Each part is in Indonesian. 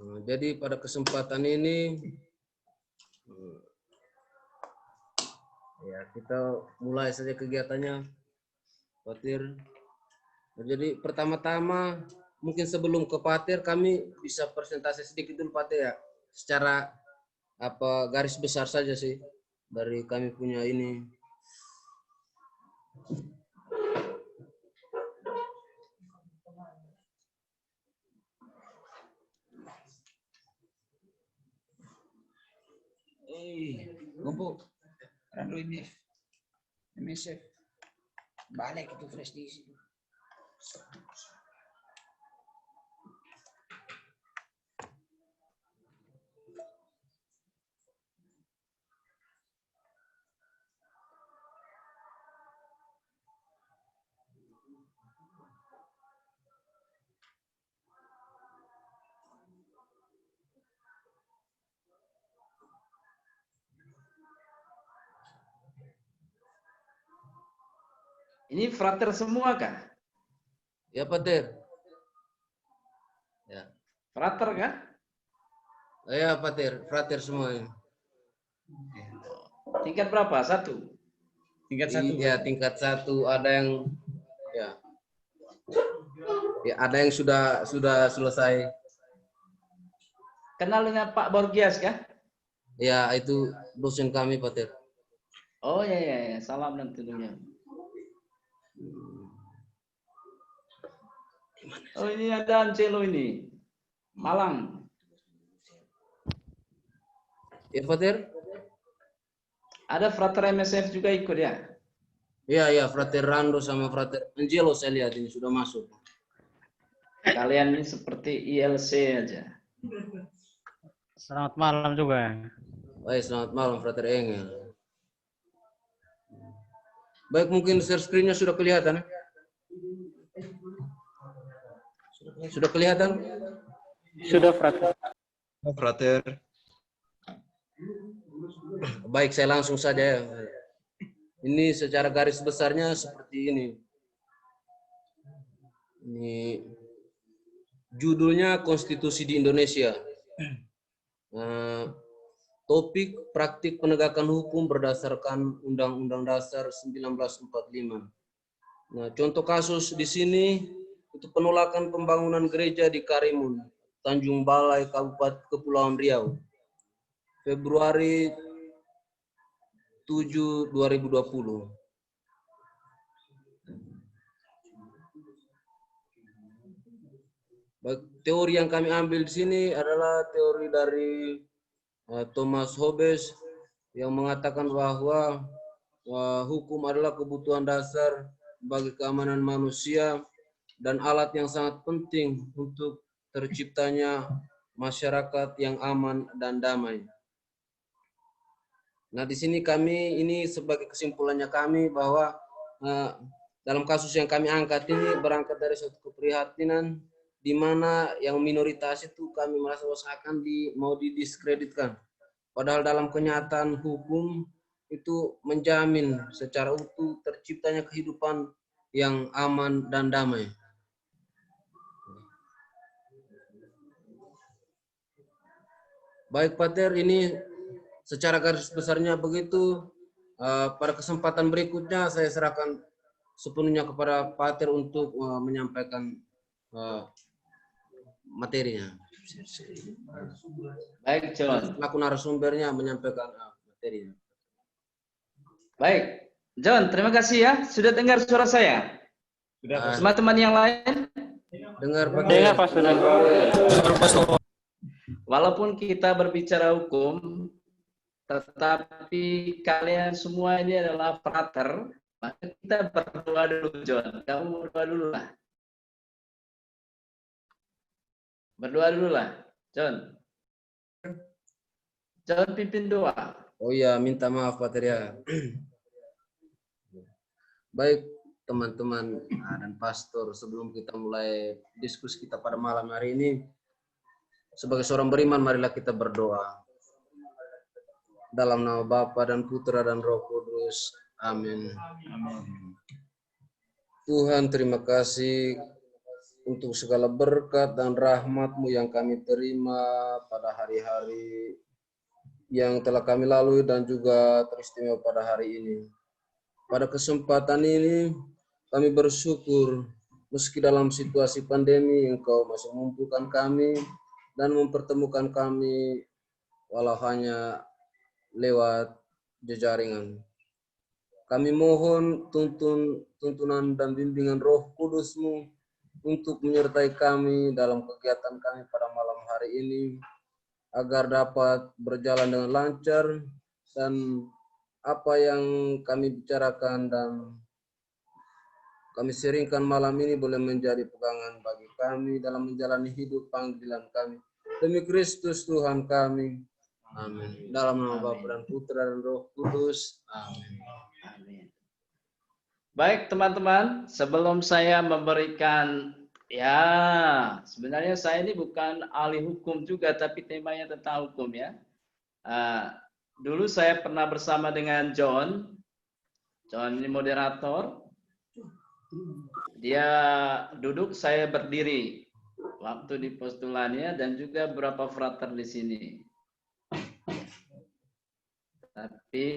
Jadi pada kesempatan ini ya kita mulai saja kegiatannya, Patir. Jadi pertama-tama mungkin sebelum ke Patir kami bisa presentasi sedikit dulu Patir ya, secara garis besar saja sih dari kami punya ini. Ngumpul. Randu ini MSF balik itu flash disk. Ini frater semua kah? Ya Patir. Ya. Frater kah? Ya Patir, frater semua ini. Tingkat berapa? Satu? Tingkat satu. Ya tingkat 1, ada yang ya ada yang sudah selesai. Kenal dengan Pak Borgias kah? Ya itu dosen kami Patir. Oh ya, salam dan tentunya. Oh ini ada Ancelo ini, Malang. Ya Patir. Ada frater MSF juga ikut ya? Iya, frater Rando sama frater Angelo saya lihat ini sudah masuk. Kalian ini seperti ILC aja. Selamat malam juga. Baik, selamat malam frater Engel. Baik, mungkin share screen-nya sudah kelihatan. Sudah kelihatan? Sudah frater. Frater. Baik, saya langsung saja ya. Ini secara garis besarnya seperti ini. Ini judulnya Konstitusi di Indonesia. Topik praktik penegakan hukum berdasarkan Undang-Undang Dasar 1945. Nah, contoh kasus di sini itu penolakan pembangunan gereja di Karimun, Tanjung Balai, Kabupaten Kepulauan Riau. Februari 7, 2020. Baik, teori yang kami ambil di sini adalah teori dari Thomas Hobbes yang mengatakan bahwa hukum adalah kebutuhan dasar bagi keamanan manusia dan alat yang sangat penting untuk terciptanya masyarakat yang aman dan damai. Nah, di sini kami ini sebagai kesimpulannya kami bahwa dalam kasus yang kami angkat ini berangkat dari suatu keprihatinan di mana yang minoritas itu kami merasa seakan mau didiskreditkan. Padahal dalam kenyataan hukum itu menjamin secara utuh terciptanya kehidupan yang aman dan damai. Baik Pater, ini secara garis besarnya begitu. Pada kesempatan berikutnya saya serahkan sepenuhnya kepada Pater untuk menyampaikan materinya. Baik, John. Selaku narasumbernya menyampaikan materinya. Baik, John, terima kasih ya. Sudah dengar suara saya? Sudah. Teman-teman yang lain? Dengar Pater. Dengar Pak Sunan. Walaupun kita berbicara hukum, tetapi kalian semua ini adalah frater, maka kita berdoa dulu, John. Kamu berdoa dulu lah. Berdoa dulu lah, John. John pimpin doa. Oh iya, minta maaf Pater ya. Baik teman-teman dan pastor, sebelum kita mulai diskusi kita pada malam hari ini, sebagai seorang beriman, marilah kita berdoa. Dalam nama Bapa dan Putra dan Roh Kudus. Amin. Tuhan, terima kasih untuk segala berkat dan rahmat-Mu yang kami terima pada hari-hari yang telah kami lalui dan juga teristimewa pada hari ini. Pada kesempatan ini kami bersyukur meski dalam situasi pandemi Engkau masih mengumpulkan kami dan mempertemukan kami walau hanya lewat jejaringan. Kami mohon tuntunan dan bimbingan Roh Kudus-Mu untuk menyertai kami dalam kegiatan kami pada malam hari ini, agar dapat berjalan dengan lancar dan apa yang kami bicarakan dan kami sharingkan malam ini boleh menjadi pegangan bagi kami dalam menjalani hidup panggilan kami. Demi Kristus Tuhan kami. Amin. Dalam nama Bapa dan Putra dan Roh Kudus. Amin. Amin. Baik teman-teman, sebelum saya memberikan, ya sebenarnya saya ini bukan ahli hukum juga, tapi temanya tentang hukum ya. Dulu saya pernah bersama dengan John ini moderator. Dia duduk, saya berdiri waktu di postulannya dan juga beberapa frater di sini. Tapi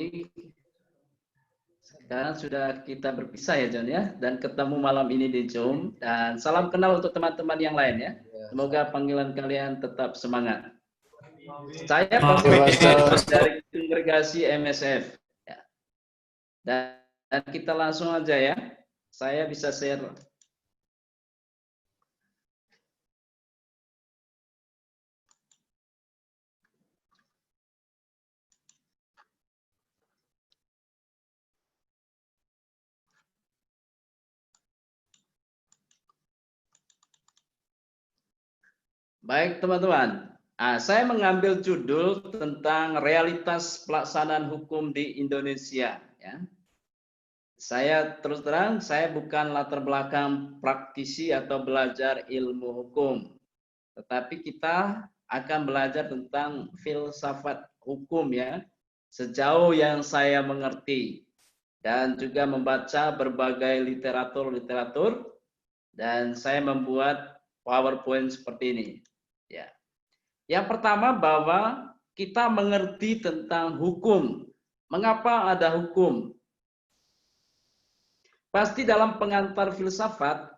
sekarang sudah kita berpisah ya John ya, dan ketemu malam ini di Zoom. Dan salam kenal untuk teman-teman yang lain ya. Semoga panggilan kalian tetap semangat. Saya pastor dari kongregasi MSF. Ya. Dan kita langsung aja ya. Saya bisa share. Baik teman-teman, saya mengambil judul tentang realitas pelaksanaan hukum di Indonesia. Ya. Saya terus terang, saya bukan latar belakang praktisi atau belajar ilmu hukum, tetapi kita akan belajar tentang filsafat hukum ya, sejauh yang saya mengerti, dan juga membaca berbagai literatur, dan saya membuat PowerPoint seperti ini. Ya. Yang pertama bahwa kita mengerti tentang hukum. Mengapa ada hukum? Pasti dalam pengantar filsafat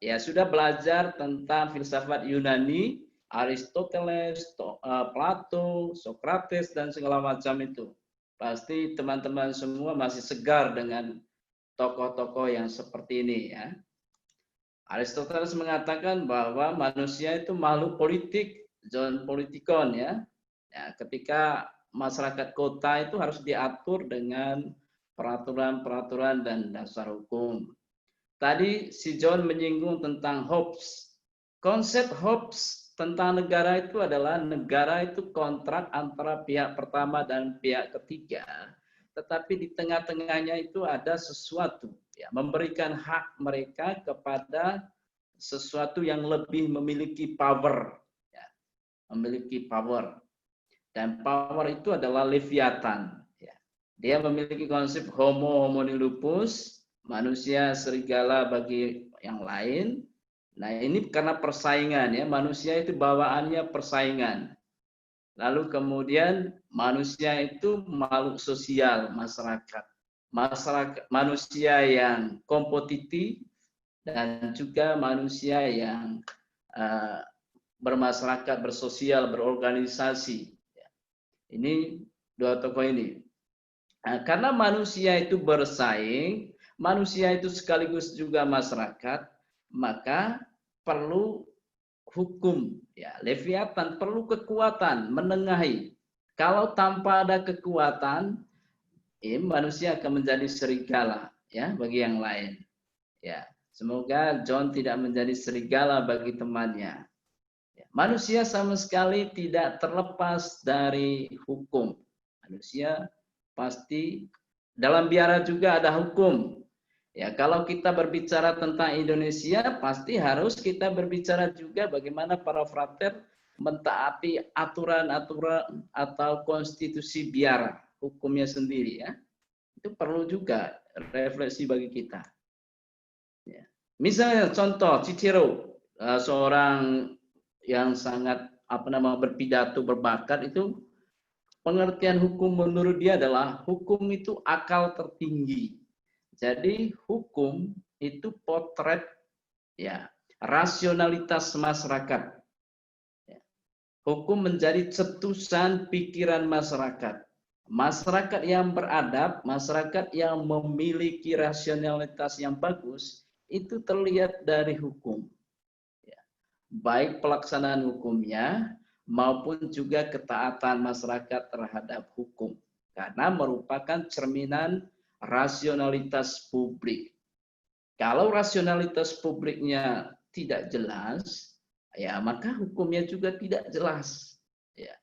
ya sudah belajar tentang filsafat Yunani, Aristoteles, Plato, Socrates dan segala macam itu. Pasti teman-teman semua masih segar dengan tokoh-tokoh yang seperti ini ya. Aristoteles mengatakan bahwa manusia itu makhluk politik, zoon politikon ya. Ya, ketika masyarakat kota itu harus diatur dengan peraturan-peraturan dan dasar hukum. Tadi si John menyinggung tentang Hobbes. Konsep Hobbes tentang negara itu adalah negara itu kontrak antara pihak pertama dan pihak ketiga. Tetapi di tengah-tengahnya itu ada sesuatu, ya, memberikan hak mereka kepada sesuatu yang lebih memiliki power. Ya, memiliki power. Dan power itu adalah Leviathan. Dia memiliki konsep homo homini lupus, manusia serigala bagi yang lain. Nah ini karena persaingan ya, manusia itu bawaannya persaingan. Lalu kemudian manusia itu makhluk sosial masyarakat. Manusia yang kompetitif dan juga manusia yang bermasyarakat, bersosial, berorganisasi. Ini dua tokoh ini. Nah, karena manusia itu bersaing, manusia itu sekaligus juga masyarakat, maka perlu hukum. Ya, Leviathan perlu kekuatan, menengahi. Kalau tanpa ada kekuatan, manusia akan menjadi serigala, ya, bagi yang lain. Ya, semoga John tidak menjadi serigala bagi temannya. Ya, manusia sama sekali tidak terlepas dari hukum. Manusia pasti dalam biara juga ada hukum. Ya, kalau kita berbicara tentang Indonesia, pasti harus kita berbicara juga bagaimana para frater mentaati aturan-aturan atau konstitusi biara, hukumnya sendiri ya. Itu perlu juga refleksi bagi kita. Ya. Misalnya contoh Cicero, seorang yang sangat berpidato berbakat itu, pengertian hukum menurut dia adalah hukum itu akal tertinggi. Jadi hukum itu potret ya rasionalitas masyarakat. Hukum menjadi cetusan pikiran masyarakat. Masyarakat yang beradab, masyarakat yang memiliki rasionalitas yang bagus, itu terlihat dari hukum. Baik pelaksanaan hukumnya, maupun juga ketaatan masyarakat terhadap hukum. Karena merupakan cerminan rasionalitas publik. Kalau rasionalitas publiknya tidak jelas, ya maka hukumnya juga tidak jelas. Ya.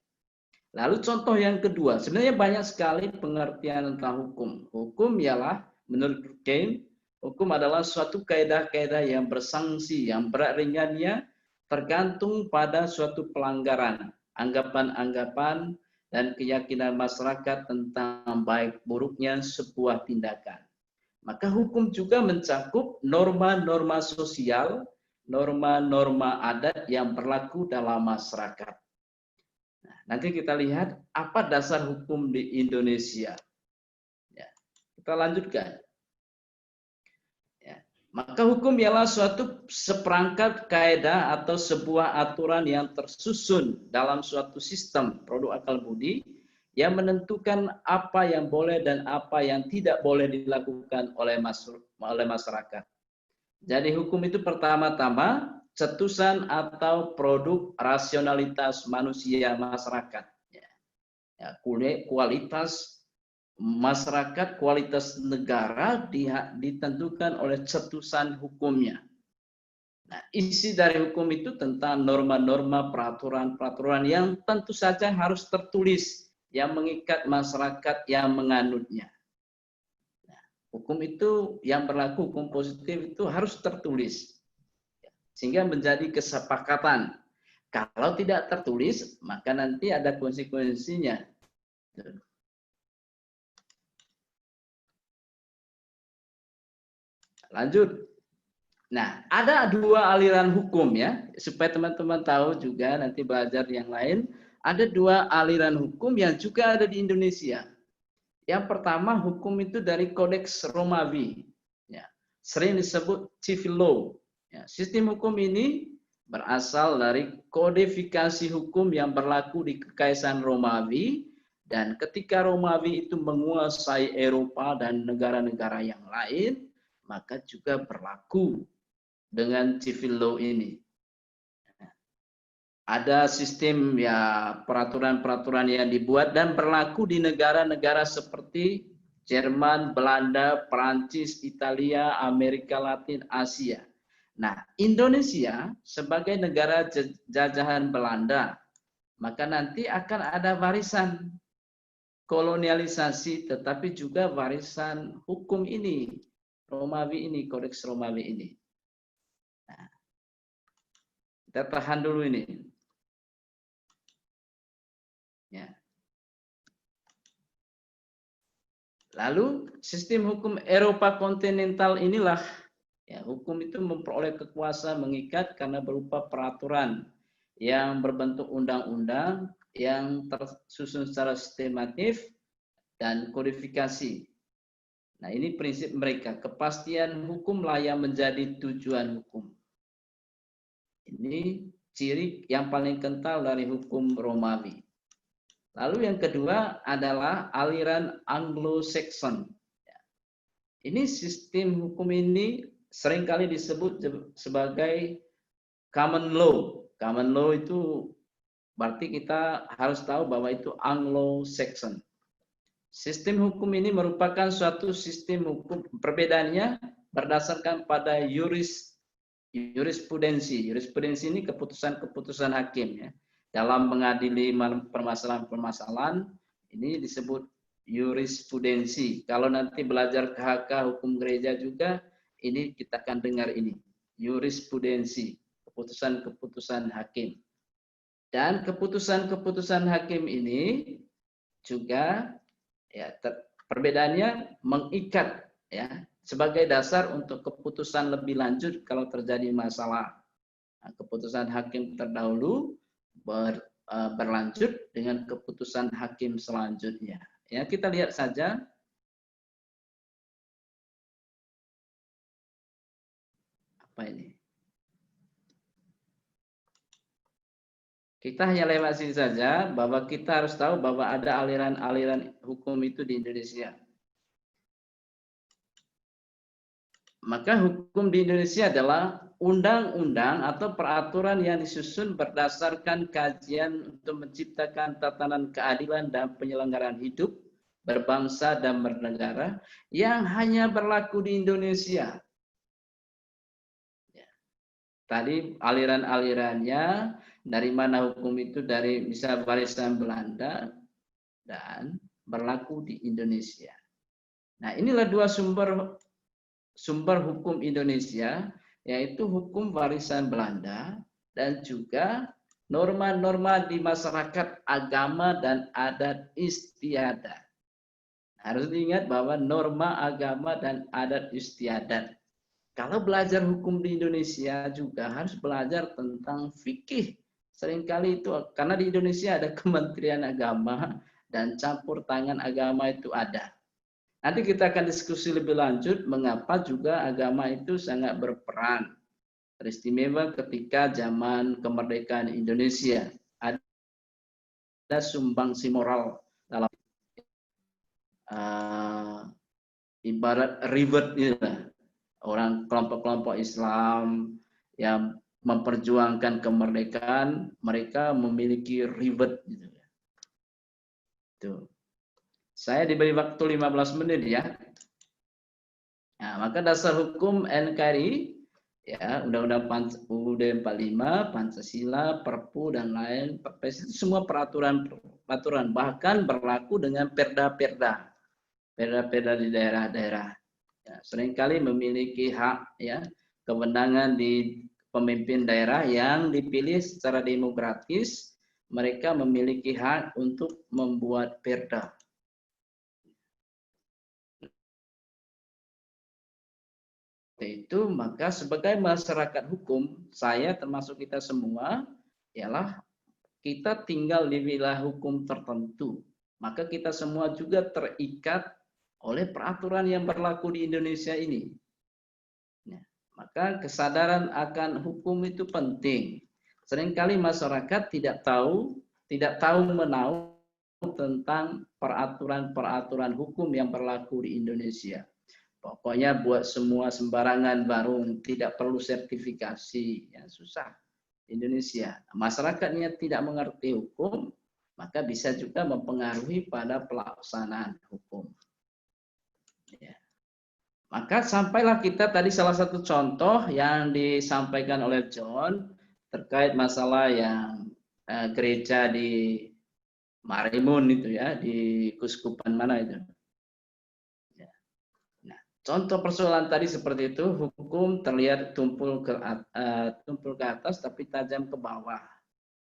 Lalu contoh yang kedua, sebenarnya banyak sekali pengertian tentang hukum. Hukum ialah menurut Durkheim, hukum adalah suatu kaidah-kaidah yang bersanksi, yang berat ringannya tergantung pada suatu pelanggaran, anggapan-anggapan dan keyakinan masyarakat tentang baik buruknya sebuah tindakan. Maka hukum juga mencakup norma-norma sosial, norma-norma adat yang berlaku dalam masyarakat. Nah, nanti kita lihat apa dasar hukum di Indonesia. Ya, kita lanjutkan. Ya, maka hukum ialah suatu seperangkat kaidah atau sebuah aturan yang tersusun dalam suatu sistem produk akal budi yang menentukan apa yang boleh dan apa yang tidak boleh dilakukan oleh masyarakat. Jadi hukum itu pertama-tama cetusan atau produk rasionalitas manusia masyarakat. Ya, kualitas masyarakat, kualitas negara ditentukan oleh cetusan hukumnya. Nah, isi dari hukum itu tentang norma-norma, peraturan-peraturan yang tentu saja harus tertulis, yang mengikat masyarakat yang menganutnya. Nah, hukum itu yang berlaku, hukum positif itu harus tertulis. Sehingga menjadi kesepakatan. Kalau tidak tertulis, maka nanti ada konsekuensinya. Lanjut. Nah, ada dua aliran hukum ya, supaya teman-teman tahu juga nanti belajar yang lain. Ada dua aliran hukum yang juga ada di Indonesia. Yang pertama, hukum itu dari Kodeks Romawi. Ya, sering disebut civil law. Ya, sistem hukum ini berasal dari kodifikasi hukum yang berlaku di Kekaisaran Romawi. Dan ketika Romawi itu menguasai Eropa dan negara-negara yang lain, maka juga berlaku dengan civil law ini. Ada sistem ya peraturan-peraturan yang dibuat dan berlaku di negara-negara seperti Jerman, Belanda, Perancis, Italia, Amerika Latin, Asia. Nah, Indonesia sebagai negara jajahan Belanda, maka nanti akan ada warisan kolonialisasi, tetapi juga warisan hukum ini, Romawi ini, Kodeks Romawi ini. Nah, kita tahan dulu ini. Ya. Lalu sistem hukum Eropa kontinental inilah ya, hukum itu memperoleh kekuasaan mengikat karena berupa peraturan yang berbentuk undang-undang yang tersusun secara sistematif dan kodifikasi. Nah, ini prinsip mereka. Kepastian hukumlah yang menjadi tujuan hukum. Ini ciri yang paling kental dari hukum Romawi. Lalu yang kedua adalah aliran Anglo-Saxon. Ini sistem hukum ini seringkali disebut sebagai common law. Common law itu berarti kita harus tahu bahwa itu Anglo-Saxon. Sistem hukum ini merupakan suatu sistem hukum, perbedaannya berdasarkan pada jurisprudensi. Jurisprudensi ini keputusan-keputusan hakim ya. Dalam mengadili permasalahan-permasalahan ini disebut jurisprudensi. Kalau nanti belajar KHK hukum gereja juga ini kita akan dengar ini jurisprudensi, keputusan-keputusan hakim. Dan keputusan-keputusan hakim ini juga ya perbedaannya mengikat ya sebagai dasar untuk keputusan lebih lanjut kalau terjadi masalah. Nah, keputusan hakim terdahulu berlanjut dengan keputusan hakim selanjutnya. Ya, kita lihat saja. Apa ini? Kita hanya lewat sini saja, bahwa kita harus tahu bahwa ada aliran-aliran hukum itu di Indonesia. Maka hukum di Indonesia adalah undang-undang atau peraturan yang disusun berdasarkan kajian untuk menciptakan tatanan keadilan dan penyelenggaraan hidup, berbangsa dan bernegara yang hanya berlaku di Indonesia. Tadi aliran-alirannya dari mana hukum itu, dari misal warisan Belanda dan berlaku di Indonesia. Nah, inilah dua sumber hukum Indonesia, yaitu hukum warisan Belanda dan juga norma-norma di masyarakat agama dan adat istiadat. Harus diingat bahwa norma agama dan adat istiadat. Kalau belajar hukum di Indonesia juga harus belajar tentang fikih. Seringkali itu, karena di Indonesia ada Kementerian Agama dan campur tangan agama itu ada. Nanti kita akan diskusi lebih lanjut mengapa juga agama itu sangat berperan. Teristimewa ketika zaman kemerdekaan Indonesia. Ada sumbangsi moral dalam ibarat ribet gitu. Orang kelompok-kelompok Islam yang memperjuangkan kemerdekaan, mereka memiliki ribet gitu. Tuh. Saya diberi waktu 15 menit ya. Nah, maka dasar hukum NKRI, ya, Undang-Undang UUD 45, Pancasila, Perpu dan lain, Perpres itu semua peraturan bahkan berlaku dengan perda-perda di daerah-daerah. Ya, seringkali memiliki hak, ya, kewenangan di pemimpin daerah yang dipilih secara demokratis, mereka memiliki hak untuk membuat perda. Itu maka sebagai masyarakat hukum, saya termasuk kita semua, ialah kita tinggal di wilayah hukum tertentu. Maka kita semua juga terikat oleh peraturan yang berlaku di Indonesia ini. Nah, maka kesadaran akan hukum itu penting. Seringkali masyarakat tidak tahu menahu tentang peraturan-peraturan hukum yang berlaku di Indonesia. Pokoknya buat semua sembarangan baru, tidak perlu sertifikasi, ya susah. Indonesia, masyarakatnya tidak mengerti hukum, maka bisa juga mempengaruhi pada pelaksanaan hukum. Ya. Maka sampailah kita tadi salah satu contoh yang disampaikan oleh John terkait masalah yang gereja di Marimun itu ya, di Kuskupan mana itu. Contoh persoalan tadi seperti itu, hukum terlihat tumpul ke atas tapi tajam ke bawah.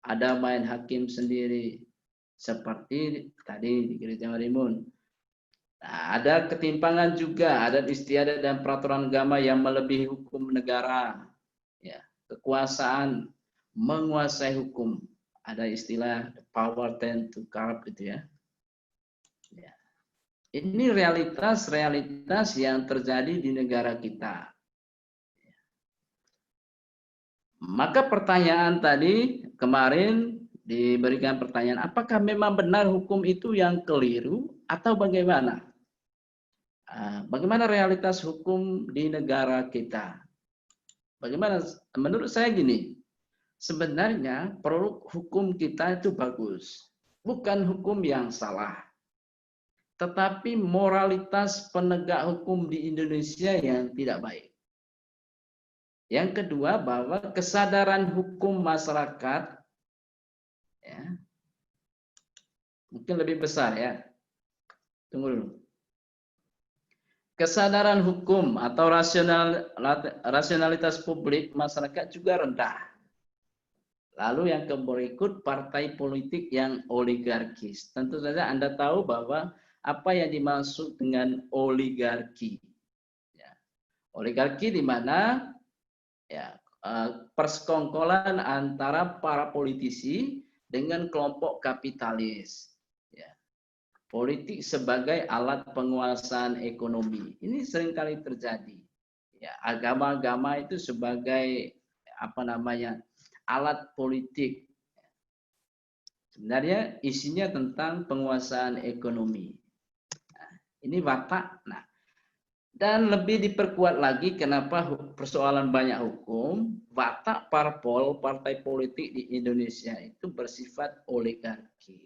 Ada main hakim sendiri, seperti tadi di Gereja Marimun. Nah, ada ketimpangan juga, adat istiadat dan peraturan agama yang melebihi hukum negara. Ya, kekuasaan menguasai hukum. Ada istilah power tend to corrupt gitu ya. Ini realitas yang terjadi di negara kita. Maka pertanyaan tadi kemarin diberikan pertanyaan, apakah memang benar hukum itu yang keliru atau bagaimana? Bagaimana realitas hukum di negara kita? Bagaimana? Menurut saya gini, sebenarnya produk hukum kita itu bagus, bukan hukum yang salah. Tetapi moralitas penegak hukum di Indonesia yang tidak baik. Yang kedua, bahwa kesadaran hukum masyarakat ya, mungkin lebih besar ya. Tunggu dulu. Kesadaran hukum atau rasionalitas publik masyarakat juga rendah. Lalu yang berikut, partai politik yang oligarkis. Tentu saja Anda tahu bahwa apa yang dimaksud dengan oligarki. Ya. Oligarki di mana ya persekongkolan antara para politisi dengan kelompok kapitalis. Ya. Politik sebagai alat penguasaan ekonomi. Ini seringkali terjadi. Ya, agama-agama itu sebagai alat politik. Sebenarnya isinya tentang penguasaan ekonomi. Nah, ini watak. Nah, dan lebih diperkuat lagi kenapa persoalan banyak hukum, watak parpol, partai politik di Indonesia itu bersifat oligarki.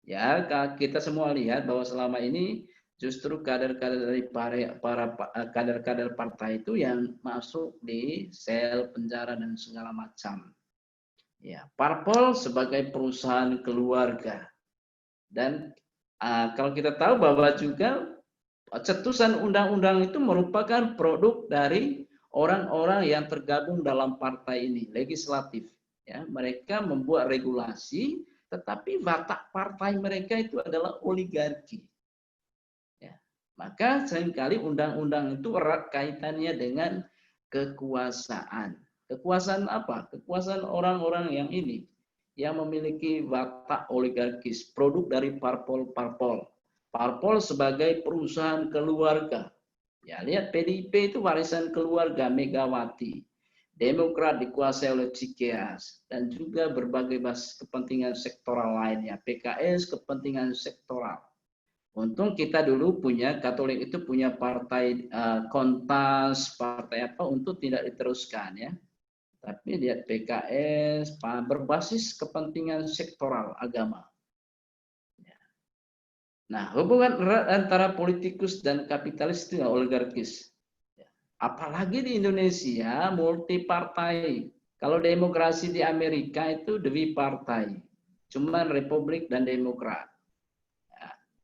Ya, kita semua lihat bahwa selama ini justru kader-kader dari para kader-kader partai itu yang masuk di sel, penjara dan segala macam. Ya, parpol sebagai perusahaan keluarga. Dan kalau kita tahu bahwa juga cetusan undang-undang itu merupakan produk dari orang-orang yang tergabung dalam partai ini, legislatif. Ya, mereka membuat regulasi, tetapi watak partai mereka itu adalah oligarki. Ya, maka seringkali undang-undang itu erat kaitannya dengan kekuasaan. Kekuasaan apa? Kekuasaan orang-orang yang ini, yang memiliki watak oligarkis, produk dari parpol-parpol. Parpol sebagai perusahaan keluarga. Ya, lihat PDIP itu warisan keluarga Megawati. Demokrat dikuasai oleh Cikeas dan juga berbagai kepentingan sektoral lainnya. PKS kepentingan sektoral. Untung kita dulu punya Katolik itu punya partai Kontas, partai apa untuk tidak diteruskan ya. Tapi lihat PKS berbasis kepentingan sektoral agama. Nah, hubungan erat antara politikus dan kapitalis itu oligarkis. Apalagi di Indonesia multi partai. Kalau demokrasi di Amerika itu partai, cuman Republik dan Demokrat.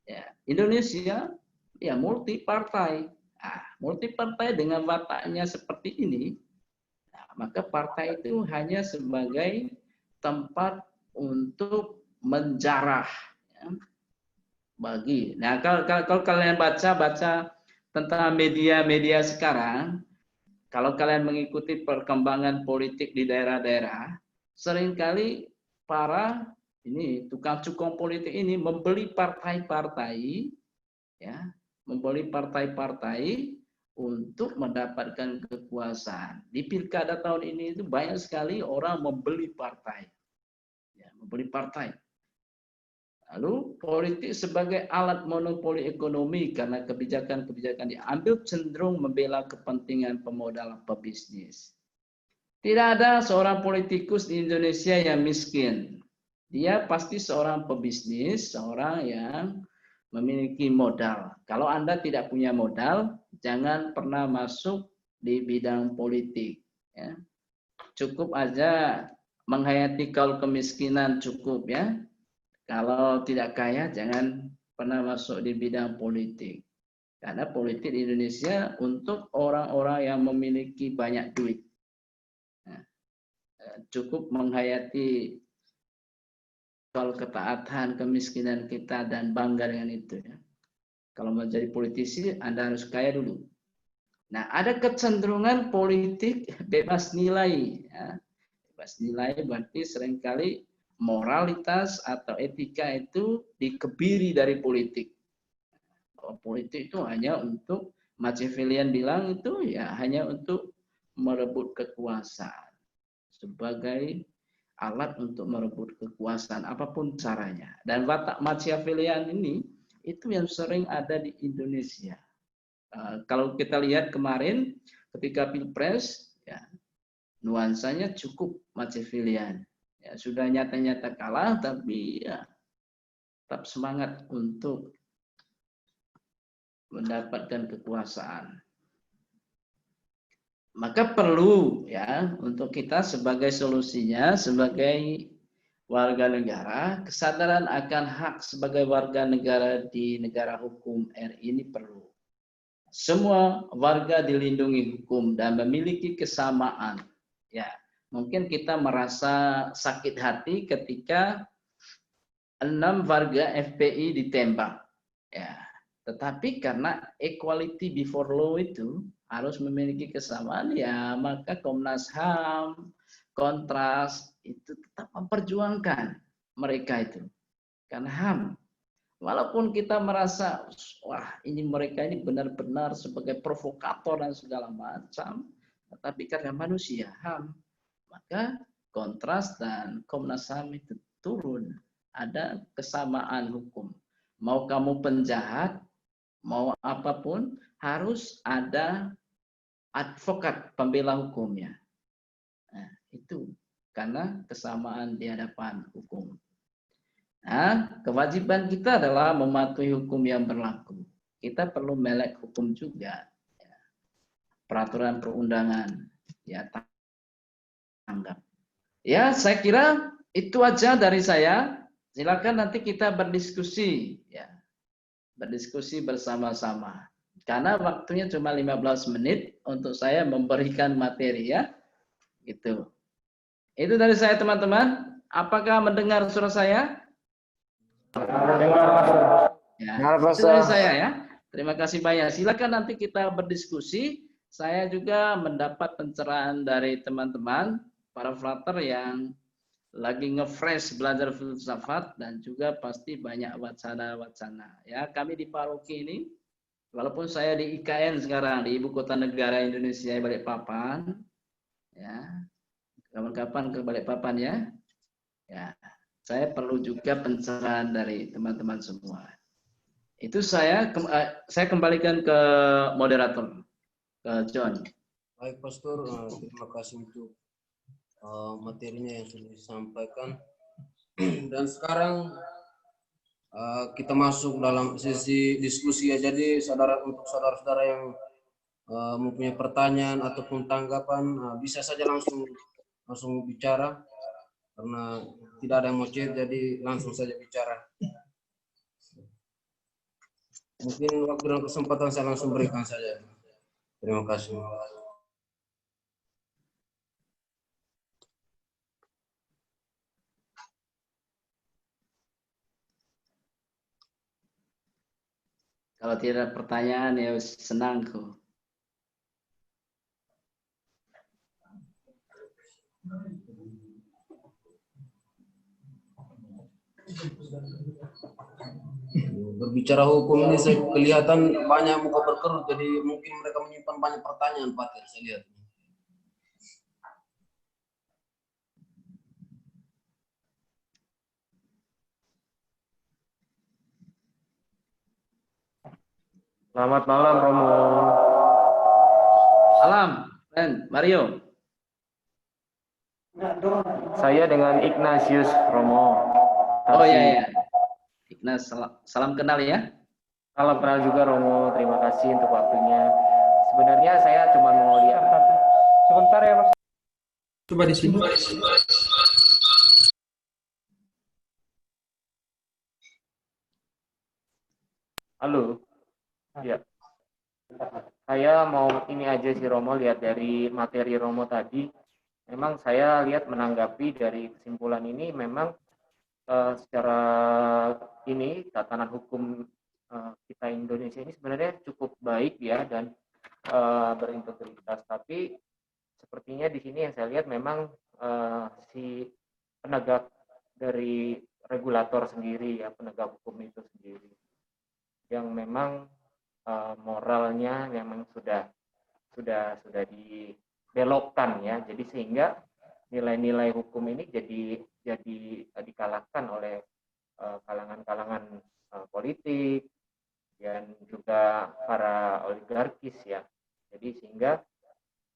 Ya, Indonesia ya multi partai. Multi partai dengan wataknya seperti ini, maka partai itu hanya sebagai tempat untuk menjarah. Ya. Nah, kalau kalian baca tentang media sekarang, kalau kalian mengikuti perkembangan politik di daerah-daerah, seringkali para tukang cukong politik ini membeli partai-partai, ya, membeli partai-partai untuk mendapatkan kekuasaan. Di pilkada tahun ini itu banyak sekali orang membeli partai, ya, membeli partai. Lalu politik sebagai alat monopoli ekonomi karena kebijakan-kebijakan diambil cenderung membela kepentingan pemodal pebisnis. Tidak ada seorang politikus di Indonesia yang miskin. Dia pasti seorang pebisnis, seorang yang memiliki modal. Kalau Anda tidak punya modal, jangan pernah masuk di bidang politik. Ya. Cukup aja menghayati kaum kemiskinan cukup ya. Kalau tidak kaya, jangan pernah masuk di bidang politik. Karena politik di Indonesia untuk orang-orang yang memiliki banyak duit. Nah, cukup menghayati soal ketaatan, kemiskinan kita, dan bangga dengan itu. Ya. Kalau mau jadi politisi, Anda harus kaya dulu. Nah, ada kecenderungan politik bebas nilai. Ya. Bebas nilai berarti seringkali moralitas atau etika itu dikebiri dari politik. Bahwa politik itu hanya untuk, Machiavellian bilang itu ya hanya untuk merebut kekuasaan. Sebagai alat untuk merebut kekuasaan apapun caranya. Dan watak Machiavellian ini itu yang sering ada di Indonesia. Kalau kita lihat kemarin ketika Pilpres, ya, nuansanya cukup Machiavellian. Ya, sudah nyata-nyata kalah, tapi ya, tetap semangat untuk mendapatkan kekuasaan. Maka perlu ya untuk kita sebagai solusinya, sebagai warga negara, kesadaran akan hak sebagai warga negara di negara hukum RI ini perlu. Semua warga dilindungi hukum dan memiliki kesamaan. Ya. Mungkin kita merasa sakit hati ketika 6 warga FPI ditembak. Ya. Tetapi karena equality before law itu harus memiliki kesamaan, ya maka Komnas HAM, Kontras itu tetap memperjuangkan mereka itu. Karena HAM, walaupun kita merasa, wah ini mereka ini benar-benar sebagai provokator dan segala macam, tetapi karena manusia HAM, maka Kontras dan Komnas HAM itu turun. Ada kesamaan hukum. Mau kamu penjahat, mau apapun, harus ada advokat pembela hukumnya. Nah, itu karena kesamaan di hadapan hukum. Nah, kewajiban kita adalah mematuhi hukum yang berlaku. Kita perlu melek hukum juga. Peraturan perundangan, ya tanggap. Ya, saya kira itu aja dari saya. Silakan nanti kita berdiskusi, ya. Berdiskusi bersama-sama. Karena waktunya cuma 15 menit untuk saya memberikan materi, ya. Gitu. Itu dari saya, teman-teman. Apakah mendengar suara saya? Ya, itu dari saya, ya. Terima kasih banyak. Silakan nanti kita berdiskusi. Saya juga mendapat pencerahan dari teman-teman, para frater yang lagi nge-fresh belajar filsafat dan juga pasti banyak wacana-wacana. Ya, kami di paroki ini, walaupun saya di IKN sekarang di Ibu Kota Negara Indonesia Balikpapan, ya, kapan-kapan ke Balikpapan ya. Ya, saya perlu juga pencerahan dari teman-teman semua. Itu saya kembalikan ke moderator, ke John. Baik, Pastor. Terima kasih untuk materinya yang sudah disampaikan. Dan sekarang kita masuk dalam sesi diskusi ya. Jadi untuk saudara-saudara yang mempunyai pertanyaan ataupun tanggapan, bisa saja langsung bicara, karena tidak ada yang mau chat, jadi langsung saja bicara. Mungkin waktu dan kesempatan saya langsung berikan saja. Terima kasih. Kalau tidak ada pertanyaan ya senangku. Berbicara hukum ini saya kelihatan banyak muka berkerut, jadi mungkin mereka menyimpan banyak pertanyaan, Pak. Saya lihat. Selamat malam, Romo. Salam, Ren, Mario. Saya dengan Ignatius, Romo. Oh iya. Ignas, salam kenal ya. Salam kenal juga, Romo. Terima kasih untuk waktunya. Sebenarnya saya cuma mau lihat. Sebentar ya, Mas. Coba di sini. Halo. Ya. Saya mau ini aja sih, Romo, lihat dari materi Romo tadi. Memang saya lihat menanggapi dari kesimpulan ini memang secara ini tatanan hukum kita Indonesia ini sebenarnya cukup baik ya dan berintegritas, tapi sepertinya di sini yang saya lihat memang si penegak dari regulator sendiri ya, penegak hukum itu sendiri yang memang moralnya memang sudah dibelokkan ya, jadi sehingga nilai-nilai hukum ini jadi dikalahkan oleh kalangan-kalangan politik dan juga para oligarkis ya. Jadi sehingga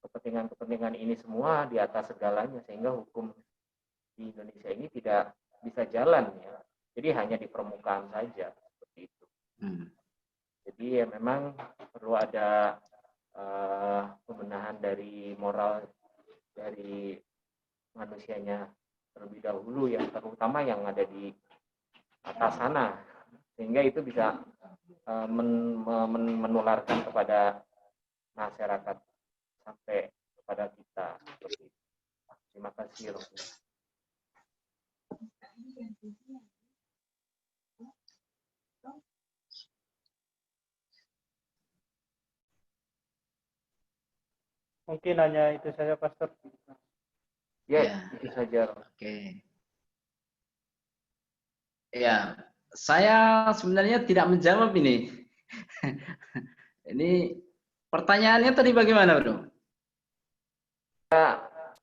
kepentingan-kepentingan ini semua di atas segalanya, sehingga hukum di Indonesia ini tidak bisa jalan ya. Jadi hanya di permukaan saja seperti itu. Jadi ya memang perlu ada pembenahan dari moral dari manusianya terlebih dahulu, yang terutama yang ada di atas sana, sehingga itu bisa menularkan kepada masyarakat sampai kepada kita. Terima kasih, Romo. Mungkin hanya itu saja, Pastor. Ya, Ya. itu saja. Oke. Ya, saya sebenarnya tidak menjawab ini. Ini pertanyaannya tadi bagaimana, Bro?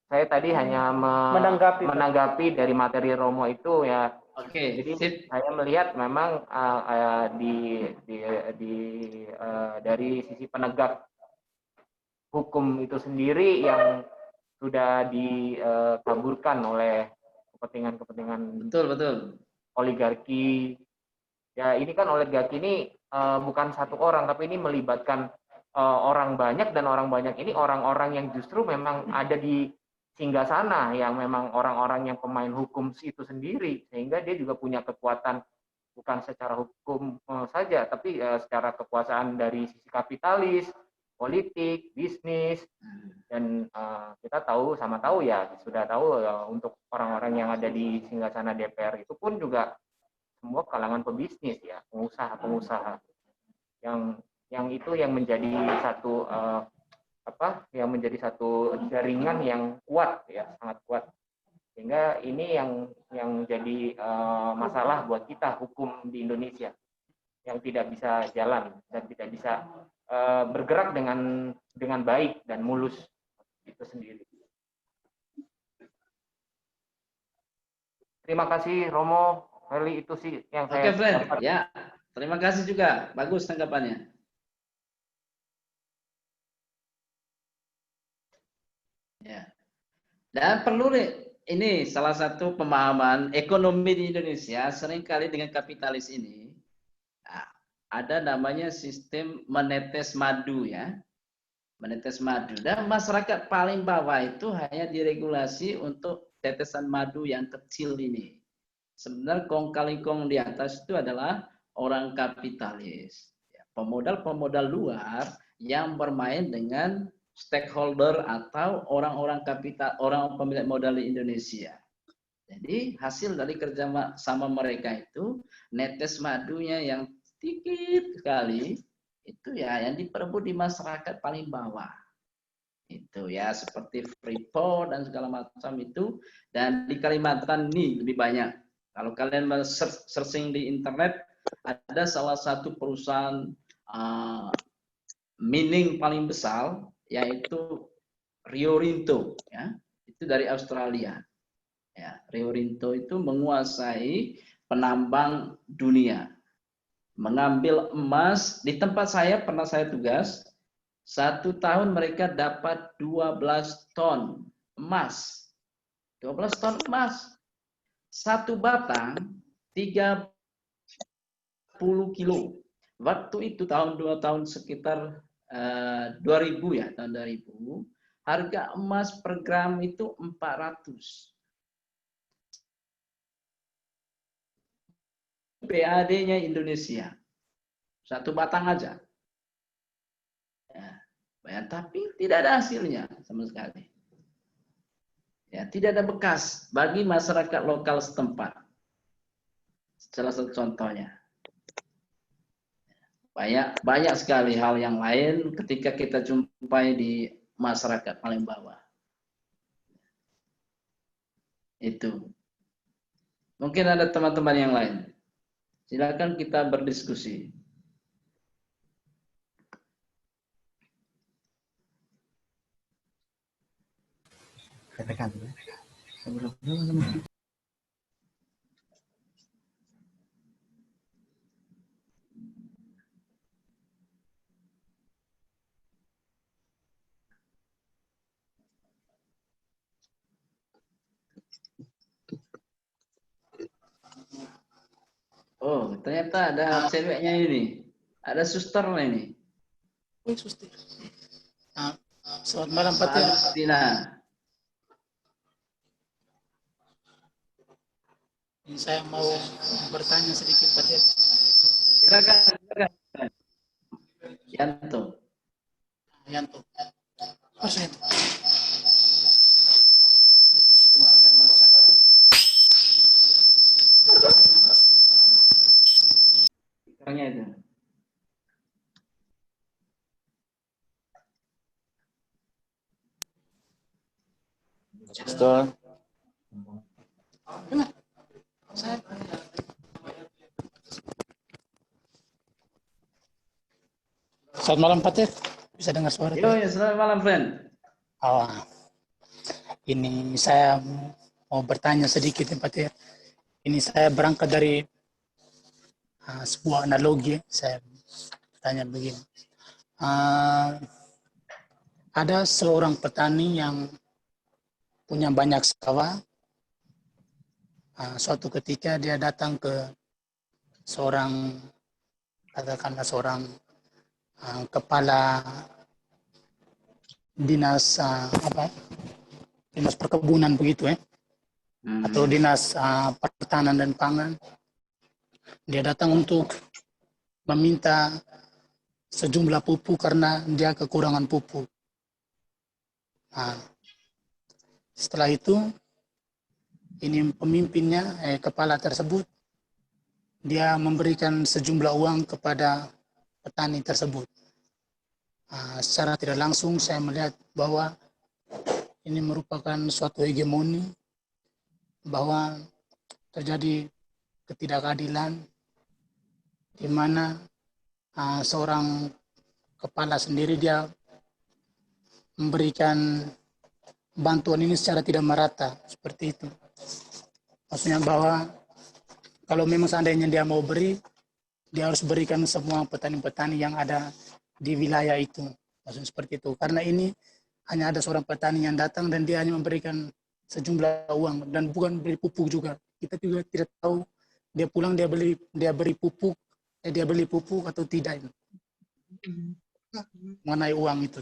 Saya tadi hanya menanggapi dari materi Romo itu ya. Oke, Jadi sip. saya melihat memang dari sisi penegak hukum itu sendiri yang sudah dikaburkan oleh kepentingan-kepentingan Betul, betul. oligarki. Ya ini kan oligarki ini bukan satu orang, tapi ini melibatkan orang banyak, dan orang banyak ini orang-orang yang justru memang ada di singgasana, yang memang orang-orang yang pemain hukum itu sendiri, sehingga dia juga punya kekuatan bukan secara hukum saja, tapi secara kekuasaan dari sisi kapitalis, politik, bisnis, dan kita sama tahu ya, sudah tahu untuk orang-orang yang ada di singgasana DPR itu pun juga semua kalangan pebisnis ya, pengusaha-pengusaha yang itu yang menjadi satu yang menjadi satu jaringan yang kuat ya, sangat kuat, sehingga ini yang jadi masalah buat kita hukum di Indonesia yang tidak bisa jalan dan tidak bisa bergerak dengan baik dan mulus itu sendiri. Terima kasih Romo, Feli, itu sih yang Oke, saya friend. dapat. Ya, terima kasih juga. Bagus tanggapannya. Ya. Dan perlu nih, ini salah satu pemahaman ekonomi di Indonesia seringkali dengan kapitalis ini ada namanya sistem menetes madu ya. Menetes madu. Dan masyarakat paling bawah itu hanya diregulasi untuk tetesan madu yang kecil ini. Sebenarnya kong kali kong di atas itu adalah orang kapitalis. Pemodal-pemodal luar yang bermain dengan stakeholder atau orang-orang kapital, orang pemilik modal di Indonesia. Jadi hasil dari kerja sama mereka itu netes madunya yang sedikit sekali itu ya yang diperebut di masyarakat paling bawah. Itu ya seperti Freeport dan segala macam itu, dan di Kalimantan ini lebih banyak. Kalau kalian searching di internet ada salah satu perusahaan mining paling besar yaitu Rio Tinto ya, itu dari Australia. Ya, Rio Tinto itu menguasai penambang dunia. Mengambil emas di tempat saya pernah saya tugas, 1 tahun mereka dapat 12 ton emas. 12 ton emas. Satu batang 30 kilo. Waktu itu tahun 2 tahun sekitar 2000 ya, tahun 2000, harga emas per gram itu 400. PAD-nya Indonesia. Satu batang aja. Ya, tapi tidak ada hasilnya sama sekali. Ya, tidak ada bekas bagi masyarakat lokal setempat. Salah satu contohnya. Banyak sekali hal yang lain ketika kita jumpai di masyarakat paling bawah. Itu. Mungkin ada teman-teman yang lain. Silakan kita berdiskusi. Katakan. Oh, ternyata ada ceweknya ini. Ada susternya ini. Oh, suster. Selamat malam, Pak Tia. Agustina. Saya mau bertanya sedikit, Pak Tia. Silakan. Yanto. Yanto. Oh, saya. Orangnya itu. Dengar. Saya Selamat malam Pak Tir. Bisa dengar suara? Yo, ya, selamat malam, friend. Oh, ini saya mau bertanya sedikit Pak Tir. Ini saya berangkat dari sebuah analogi. Saya tanya begini. Ada seorang petani yang punya banyak sawah. Suatu ketika dia datang ke seorang, katakanlah seorang kepala dinas dinas perkebunan begitu atau dinas pertanian dan pangan. Dia datang untuk meminta sejumlah pupuk karena dia kekurangan pupuk. Setelah itu ini pemimpinnya kepala tersebut dia memberikan sejumlah uang kepada petani tersebut. Secara tidak langsung saya melihat bahwa ini merupakan suatu hegemoni, bahwa terjadi ketidakadilan di mana seorang kepala sendiri dia memberikan bantuan ini secara tidak merata, seperti itu. Maksudnya bahwa kalau memang seandainya dia mau beri, dia harus berikan semua petani-petani yang ada di wilayah itu. Maksudnya seperti itu. Karena ini hanya ada seorang petani yang datang dan dia hanya memberikan sejumlah uang dan bukan beri pupuk juga. Kita juga tidak tahu dia pulang dia beri pupuk, dia beli pupuk atau tidak mengenai uang itu.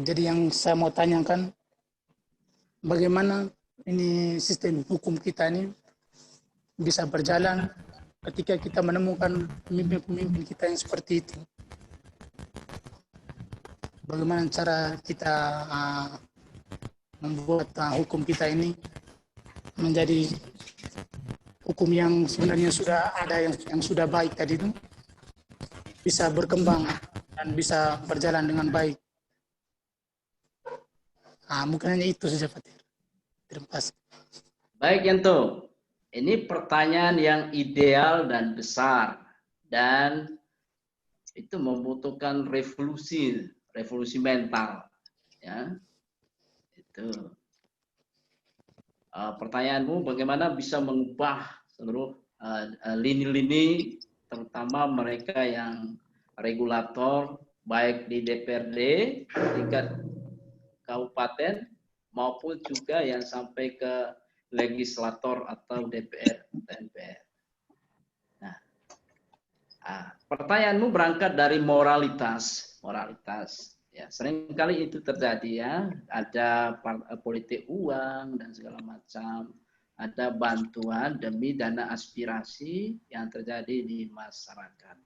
Jadi yang saya mau tanyakan, bagaimana ini sistem hukum kita ini bisa berjalan ketika kita menemukan pemimpin-pemimpin kita yang seperti itu. Bagaimana cara kita membuat hukum kita ini menjadi hukum yang sebenarnya sudah ada, yang sudah baik tadi itu bisa berkembang dan bisa berjalan dengan baik. Mungkin hanya itu saja Pak Tir. Terima kasih. Baik Yanto, ini pertanyaan yang ideal dan besar dan itu membutuhkan revolusi mental, ya. Itu pertanyaanmu bagaimana bisa mengubah seluruh lini-lini, terutama mereka yang regulator baik di DPRD tingkat kabupaten maupun juga yang sampai ke legislator atau DPR dan MPR. Nah, pertanyaanmu berangkat dari moralitas. Ya, seringkali itu terjadi ya, ada politik uang dan segala macam, ada bantuan demi dana aspirasi yang terjadi di masyarakat.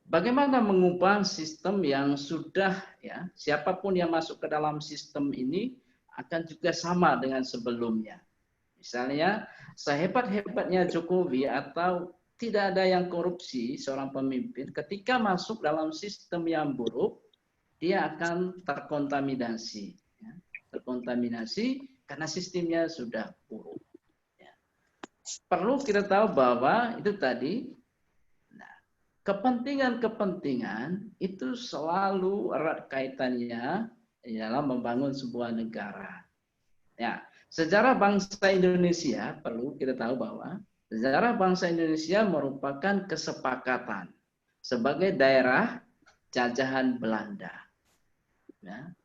Bagaimana mengubah sistem yang sudah ya, siapapun yang masuk ke dalam sistem ini akan juga sama dengan sebelumnya. Misalnya sehebat-hebatnya Jokowi atau tidak ada yang korupsi seorang pemimpin, ketika masuk dalam sistem yang buruk, dia akan terkontaminasi. Ya. Terkontaminasi karena sistemnya sudah buruk. Ya. Perlu kita tahu bahwa itu tadi, kepentingan-kepentingan itu selalu erat kaitannya dalam membangun sebuah negara. Ya, sejarah bangsa Indonesia perlu kita tahu bahwa sejarah bangsa Indonesia merupakan kesepakatan sebagai daerah jajahan Belanda. Ya,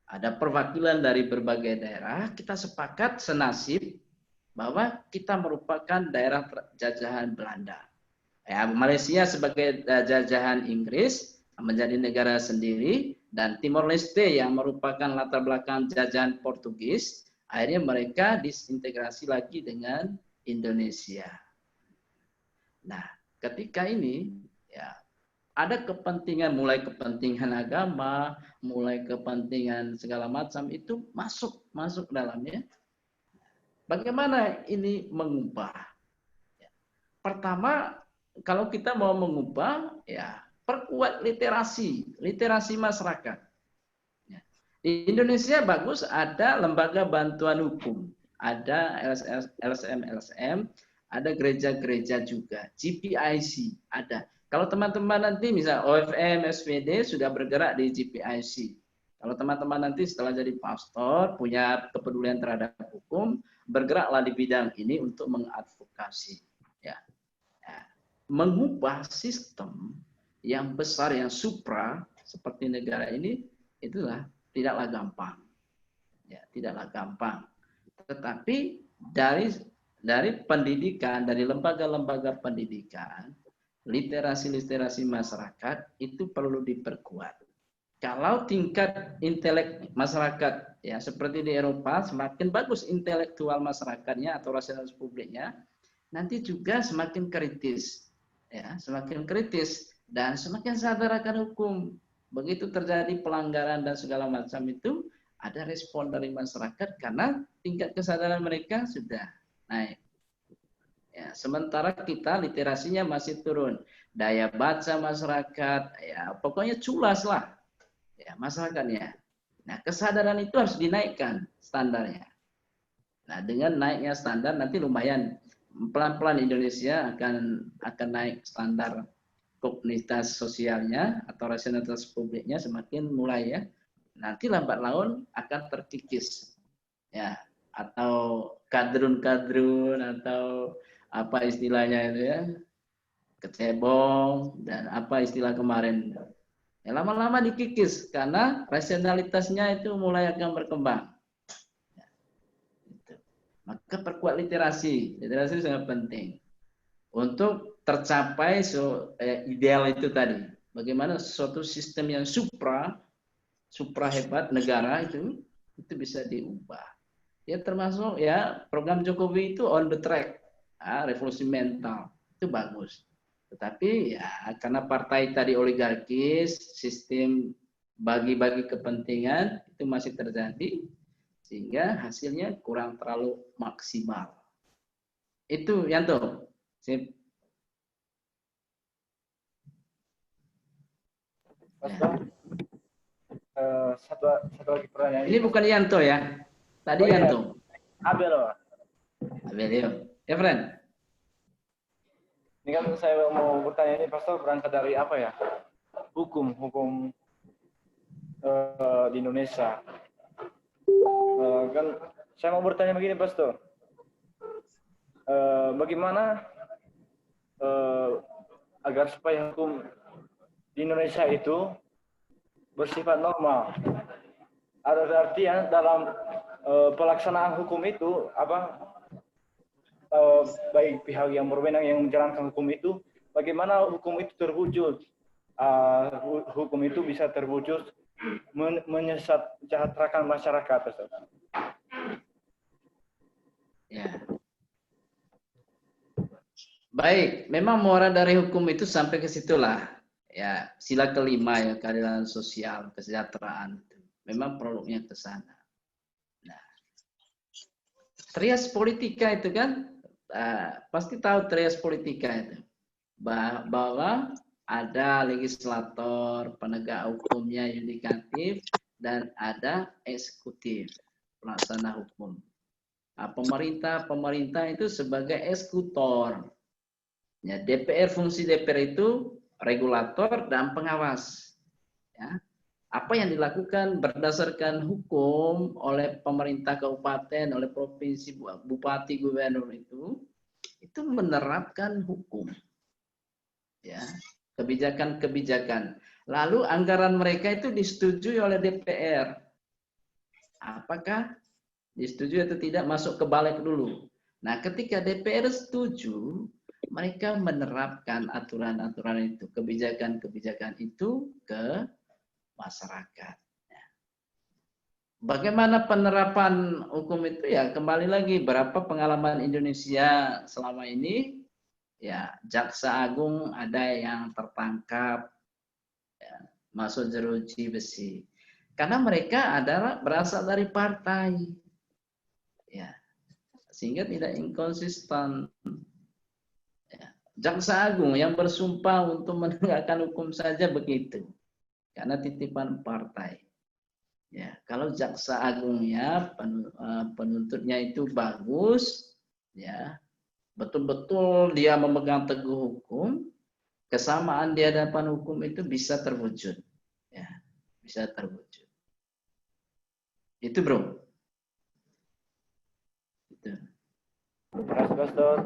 ada perwakilan dari berbagai daerah, kita sepakat senasib bahwa kita merupakan daerah jajahan Belanda. Ya, Malaysia sebagai jajahan Inggris menjadi negara sendiri dan Timor Leste yang merupakan latar belakang jajahan Portugis, akhirnya mereka disintegrasi lagi dengan Indonesia. Nah, ketika ini ya ada kepentingan, mulai kepentingan agama, mulai kepentingan segala macam itu masuk dalamnya. Bagaimana ini mengubah? Pertama, kalau kita mau mengubah, ya perkuat literasi masyarakat. Di Indonesia bagus ada lembaga bantuan hukum. ada LSM, ada gereja-gereja juga, GPIC ada. Kalau teman-teman nanti misal OFM, SPD sudah bergerak di GPIC. Kalau teman-teman nanti setelah jadi pastor, punya kepedulian terhadap hukum, bergeraklah di bidang ini untuk mengadvokasi. Ya. Mengubah sistem yang besar, yang supra, seperti negara ini, itulah tidaklah gampang. Ya, tidaklah gampang. Tetapi dari pendidikan, dari lembaga-lembaga pendidikan, literasi masyarakat itu perlu diperkuat. Kalau tingkat intelek masyarakat ya seperti di Eropa semakin bagus intelektual masyarakatnya atau rasionalitas publiknya, nanti juga semakin kritis, ya semakin kritis dan semakin sadar akan hukum. Begitu terjadi pelanggaran dan segala macam itu ada respon dari masyarakat karena tingkat kesadaran mereka sudah naik. Ya, sementara kita literasinya masih turun, daya baca masyarakat, ya pokoknya culas lah, ya masyarakatnya. Nah kesadaran itu harus dinaikkan standarnya. Nah dengan naiknya standar nanti lumayan pelan-pelan Indonesia akan naik standar komunitas sosialnya atau rasionalitas publiknya semakin mulai ya. Nanti lambat laun akan terkikis, ya atau kadrun atau apa istilahnya itu ya, kecebong dan apa istilah kemarin. Ya, lama-lama dikikis karena rasionalitasnya itu mulai akan berkembang. Ya, gitu. Maka perkuat literasi sangat penting untuk tercapai ideal itu tadi. Bagaimana suatu sistem yang supra hebat negara itu bisa diubah. Ya termasuk ya program Jokowi itu on the track. Revolusi mental itu bagus, tetapi ya karena partai tadi oligarkis, sistem bagi-bagi kepentingan itu masih terjadi sehingga hasilnya kurang terlalu maksimal. Itu Yanto. Sip. Satu lagi pertanyaan. Ini bukan Yanto ya, tadi oh, Yanto. Ya. Abel. Abel, yuk. Ya, friend. Ini kan saya mau bertanya ini, Pastor, berangkat dari apa ya? Hukum di Indonesia. Kan saya mau bertanya begini, Pastor. Bagaimana agar supaya hukum di Indonesia itu bersifat normal? Ada artinya dalam pelaksanaan hukum itu baik pihak yang berwenang yang menjalankan hukum itu, bagaimana hukum itu terwujud, hukum itu bisa terwujud menyejahterakan masyarakat. Ya. Baik, memang muara dari hukum itu sampai ke situlah. Ya, sila kelima ya, keadilan sosial, kesejahteraan itu. Memang produknya ke sana. Nah, trias politika itu kan pasti tahu trias politika itu. Bahwa ada legislator, penegak hukumnya, yudikatif, dan ada eksekutif, pelaksana hukum. Nah, pemerintah itu sebagai eksekutor. Ya, DPR, fungsi DPR itu regulator dan pengawas. Ya. Apa yang dilakukan berdasarkan hukum oleh pemerintah kabupaten, oleh provinsi, bupati, gubernur itu menerapkan hukum. Ya, kebijakan-kebijakan. Lalu anggaran mereka itu disetujui oleh DPR. Apakah disetujui atau tidak masuk ke balik dulu. Nah, ketika DPR setuju, mereka menerapkan aturan-aturan itu, kebijakan-kebijakan itu ke masyarakat. Bagaimana penerapan hukum itu ya kembali lagi berapa pengalaman Indonesia selama ini ya jaksa agung ada yang tertangkap ya, masuk jeruji besi karena mereka adalah berasal dari partai ya sehingga tidak inkonsisten. Ya. Jaksa agung yang bersumpah untuk menegakkan hukum saja begitu. Karena titipan partai. Ya, kalau jaksa agungnya penuntutnya itu bagus, ya, betul-betul dia memegang teguh hukum, kesamaan di hadapan hukum itu bisa terwujud, ya, bisa terwujud. Itu bro. Itu. Terima kasih, Pastor.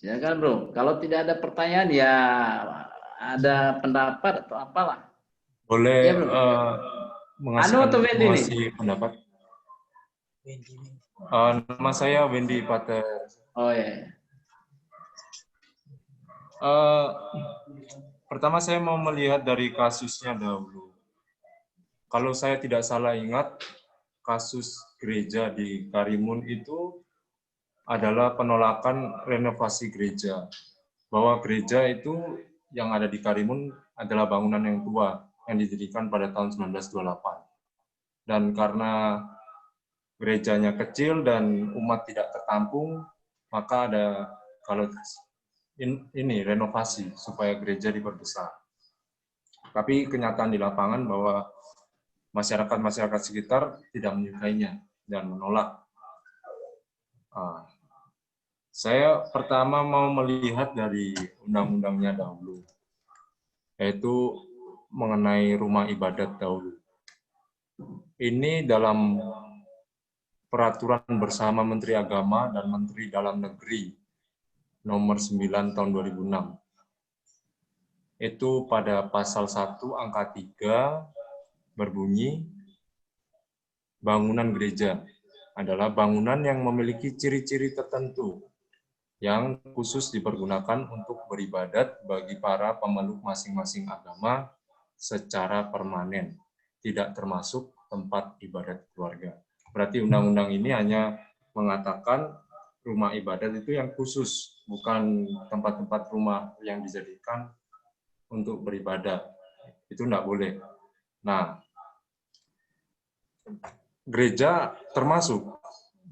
Silakan bro. Kalau tidak ada pertanyaan ya ada pendapat atau apalah. Boleh Ya bro. mengasih Wendy nih? pendapat? Nama saya Wendy Pater. Oh ya. Pertama saya mau melihat dari kasusnya dahulu. Kalau saya tidak salah ingat, kasus gereja di Karimun itu adalah penolakan renovasi gereja. Bahwa gereja itu yang ada di Karimun adalah bangunan yang tua yang didirikan pada tahun 1928. Dan karena gerejanya kecil dan umat tidak tertampung, maka ada kalau ini renovasi supaya gereja diperbesar. Tapi kenyataan di lapangan bahwa masyarakat sekitar tidak menyukainya dan menolak. Saya pertama mau melihat dari undang-undangnya dahulu, yaitu mengenai rumah ibadat dahulu. Ini dalam peraturan bersama Menteri Agama dan Menteri Dalam Negeri nomor 9 tahun 2006. Itu pada pasal 1 angka 3 berbunyi, bangunan gereja adalah bangunan yang memiliki ciri-ciri tertentu yang khusus dipergunakan untuk beribadat bagi para pemeluk masing-masing agama secara permanen, tidak termasuk tempat ibadat keluarga. Berarti undang-undang ini hanya mengatakan rumah ibadat itu yang khusus, bukan tempat-tempat rumah yang dijadikan untuk beribadah. Itu enggak boleh. Nah, gereja termasuk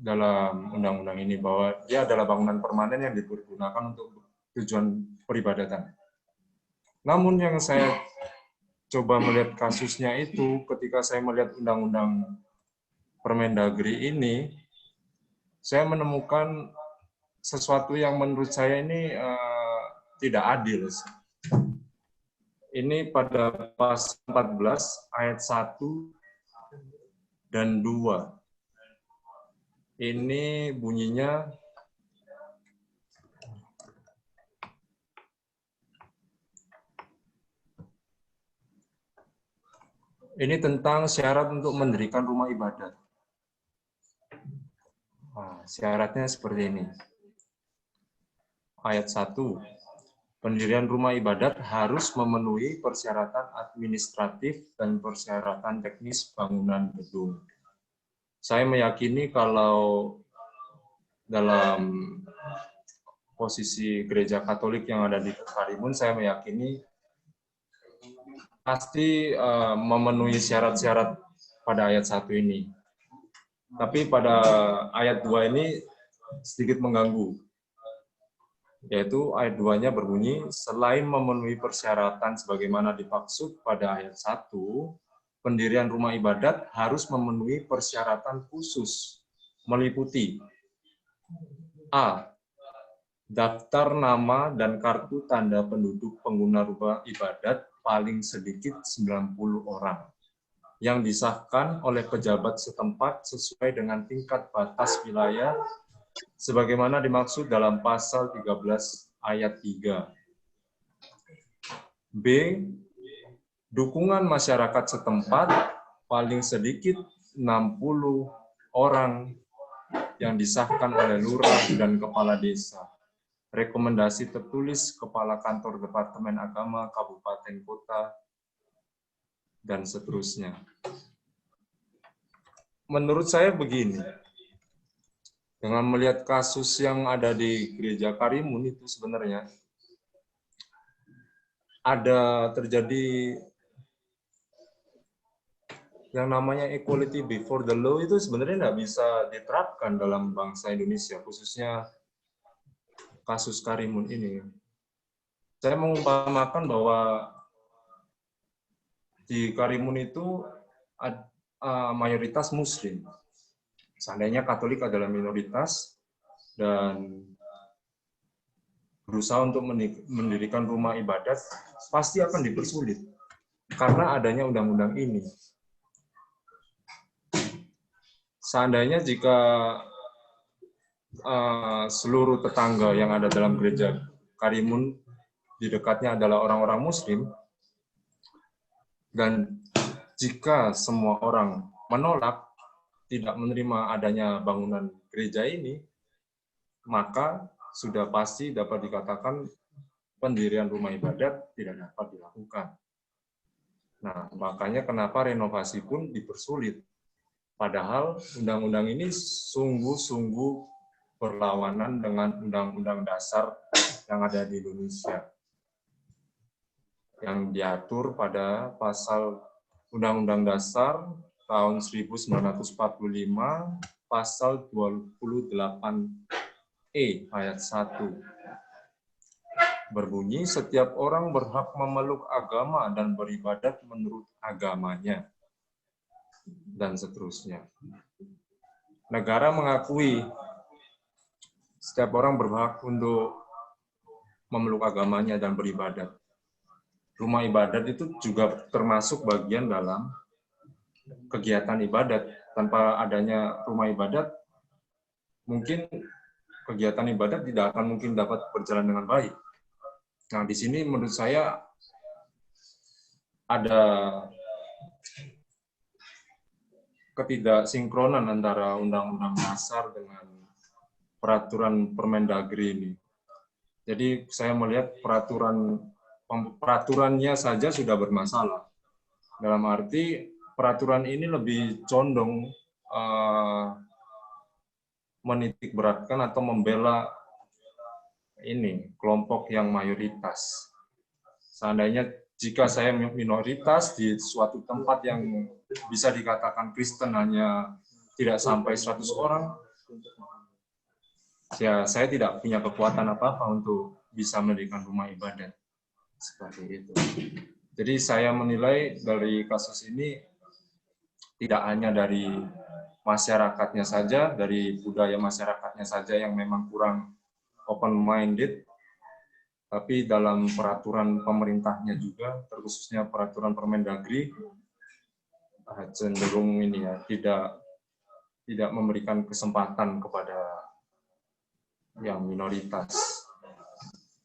dalam undang-undang ini bahwa dia adalah bangunan permanen yang dipergunakan untuk tujuan peribadatan. Namun yang saya coba melihat kasusnya itu ketika saya melihat undang-undang Permendagri ini, saya menemukan sesuatu yang menurut saya ini tidak adil. Ini pada pasal 14 ayat 1 dan 2. Ini bunyinya, ini tentang syarat untuk mendirikan rumah ibadat. Nah, syaratnya seperti ini. Ayat 1. Pendirian rumah ibadat harus memenuhi persyaratan administratif dan persyaratan teknis bangunan gedung. Saya meyakini kalau dalam posisi gereja Katolik yang ada di Karimun, saya meyakini pasti memenuhi syarat-syarat pada ayat 1 ini. Tapi pada ayat 2 ini sedikit mengganggu. Yaitu ayat 2-nya berbunyi, selain memenuhi persyaratan sebagaimana dimaksud pada ayat 1, pendirian rumah ibadat harus memenuhi persyaratan khusus, meliputi A. Daftar nama dan kartu tanda penduduk pengguna rumah ibadat paling sedikit 90 orang, yang disahkan oleh pejabat setempat sesuai dengan tingkat batas wilayah sebagaimana dimaksud dalam pasal 13 ayat 3. B. Dukungan masyarakat setempat paling sedikit 60 orang yang disahkan oleh lurah dan kepala desa. Rekomendasi tertulis kepala kantor Departemen Agama Kabupaten Kota dan seterusnya. Menurut saya begini, dengan melihat kasus yang ada di gereja Karimun itu sebenarnya ada terjadi yang namanya equality before the law itu sebenarnya nggak bisa diterapkan dalam bangsa Indonesia, khususnya kasus Karimun ini. Saya mengumpamakan bahwa di Karimun itu mayoritas Muslim. Seandainya Katolik adalah minoritas dan berusaha untuk mendirikan rumah ibadat, pasti akan dipersulit karena adanya undang-undang ini. Seandainya jika seluruh tetangga yang ada dalam gereja Karimun di dekatnya adalah orang-orang Muslim, dan jika semua orang menolak, tidak menerima adanya bangunan gereja ini, maka sudah pasti dapat dikatakan pendirian rumah ibadat tidak dapat dilakukan. Nah, makanya kenapa renovasi pun dipersulit. Padahal undang-undang ini sungguh-sungguh berlawanan dengan undang-undang dasar yang ada di Indonesia, yang diatur pada pasal Undang-Undang Dasar tahun 1945, pasal 28E ayat 1. Berbunyi, setiap orang berhak memeluk agama dan beribadat menurut agamanya. Dan seterusnya. Negara mengakui setiap orang berhak untuk memeluk agamanya dan beribadat. Rumah ibadat itu juga termasuk bagian dalam kegiatan ibadat. Tanpa adanya rumah ibadat, mungkin kegiatan ibadat tidak akan mungkin dapat berjalan dengan baik. Nah, di sini menurut saya ada ketidaksinkronan antara Undang-Undang Dasar dengan peraturan Permendagri ini. Jadi saya melihat peraturannya saja sudah bermasalah. Dalam arti peraturan ini lebih condong menitik beratkan atau membela kelompok yang mayoritas. Seandainya jika saya minoritas di suatu tempat yang bisa dikatakan Kristen hanya tidak sampai 100 orang, ya saya tidak punya kekuatan apa-apa untuk bisa mendirikan rumah ibadat. Seperti itu. Jadi saya menilai dari kasus ini tidak hanya dari masyarakatnya saja, dari budaya masyarakatnya saja yang memang kurang open-minded, tapi dalam peraturan pemerintahnya juga, terkhususnya peraturan Permendagri, cenderung ini ya tidak memberikan kesempatan kepada yang minoritas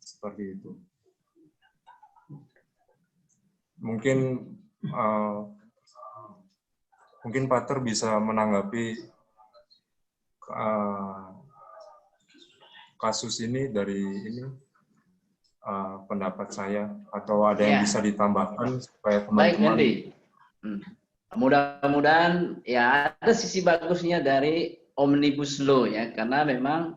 seperti itu. Mungkin Pater bisa menanggapi kasus ini dari pendapat saya, atau ada yang bisa ditambahkan supaya teman-teman. Baik, Hendy. Mudah-mudahan ya ada sisi bagusnya dari Omnibus Law ya, karena memang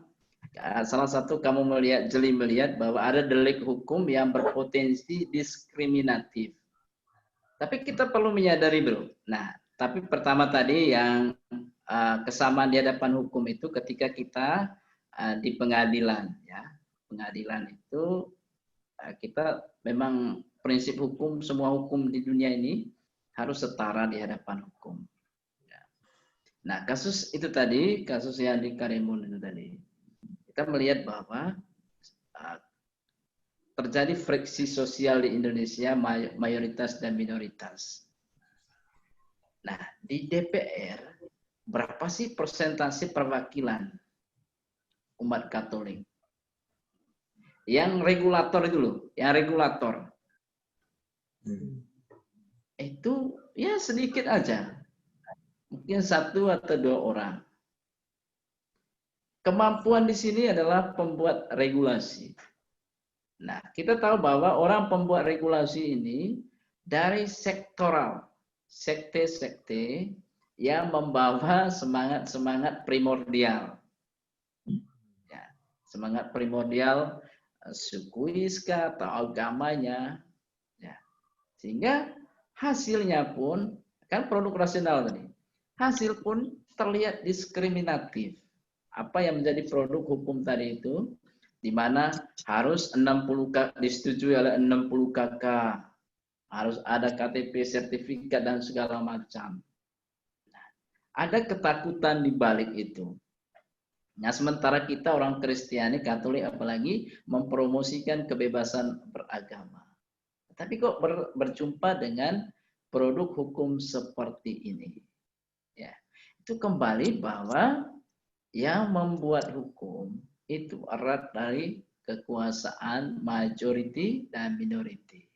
salah satu kamu jeli melihat bahwa ada delik hukum yang berpotensi diskriminatif. Tapi kita perlu menyadari bro. Nah, tapi pertama tadi yang kesamaan di hadapan hukum itu ketika kita di pengadilan ya. Pengadilan itu kita memang prinsip hukum, semua hukum di dunia ini harus setara di hadapan hukum. Ya. Nah, kasus itu tadi, kasus yang di Karimun itu tadi, kita melihat bahwa terjadi friksi sosial di Indonesia, mayoritas dan minoritas. Nah, di DPR, berapa sih persentase perwakilan umat Katolik? Yang regulator itu loh, yang regulator. Itu ya sedikit aja. Mungkin 1 atau 2 orang. Kemampuan di sini adalah pembuat regulasi. Nah, kita tahu bahwa orang pembuat regulasi ini dari sektoral, sekte-sekte yang membawa semangat-semangat primordial. Ya, semangat primordial sukuis atau agamanya. Ya. Sehingga hasilnya pun Kan produk rasional tadi. Hasil pun terlihat diskriminatif. Apa yang menjadi produk hukum tadi itu, di mana harus 60 disetujui oleh 60 KK, harus ada KTP, sertifikat dan segala macam. Nah, ada ketakutan di balik itu. Nah, sementara kita orang Kristiani, Katolik apalagi mempromosikan kebebasan beragama. Tapi kok berjumpa dengan produk hukum seperti ini? Ya, itu kembali bahwa yang membuat hukum itu erat dari kekuasaan majority dan minority.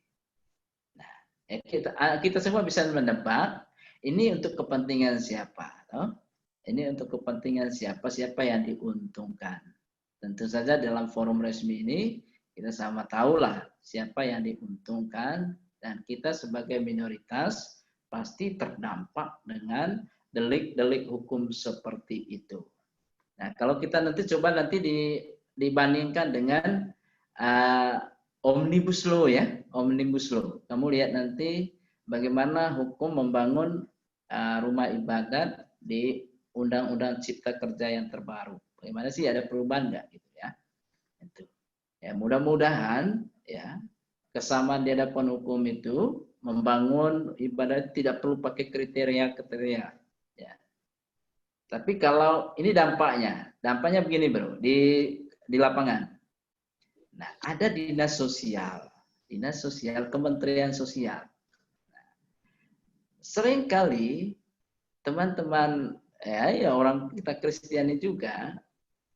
Nah, kita semua bisa menebak ini untuk kepentingan siapa, no? Ini untuk kepentingan siapa yang diuntungkan. Tentu saja dalam forum resmi ini kita sama tahulah siapa yang diuntungkan, dan kita sebagai minoritas pasti terdampak dengan delik-delik hukum seperti itu. Nah, kalau kita coba dibandingkan dengan Omnibus Law ya, Omnibus Law. Kamu lihat nanti bagaimana hukum membangun rumah ibadat di Undang-Undang Cipta Kerja yang terbaru. Bagaimana sih, ada perubahan nggak gitu ya? Itu. Ya, mudah-mudahan ya kesamaan di hadapan hukum itu membangun ibadat tidak perlu pakai kriteria. Ya. Tapi kalau ini dampaknya begini bro, di lapangan. Nah, ada dinas sosial, Kementerian Sosial. Nah, seringkali teman-teman ya orang kita Kristiani juga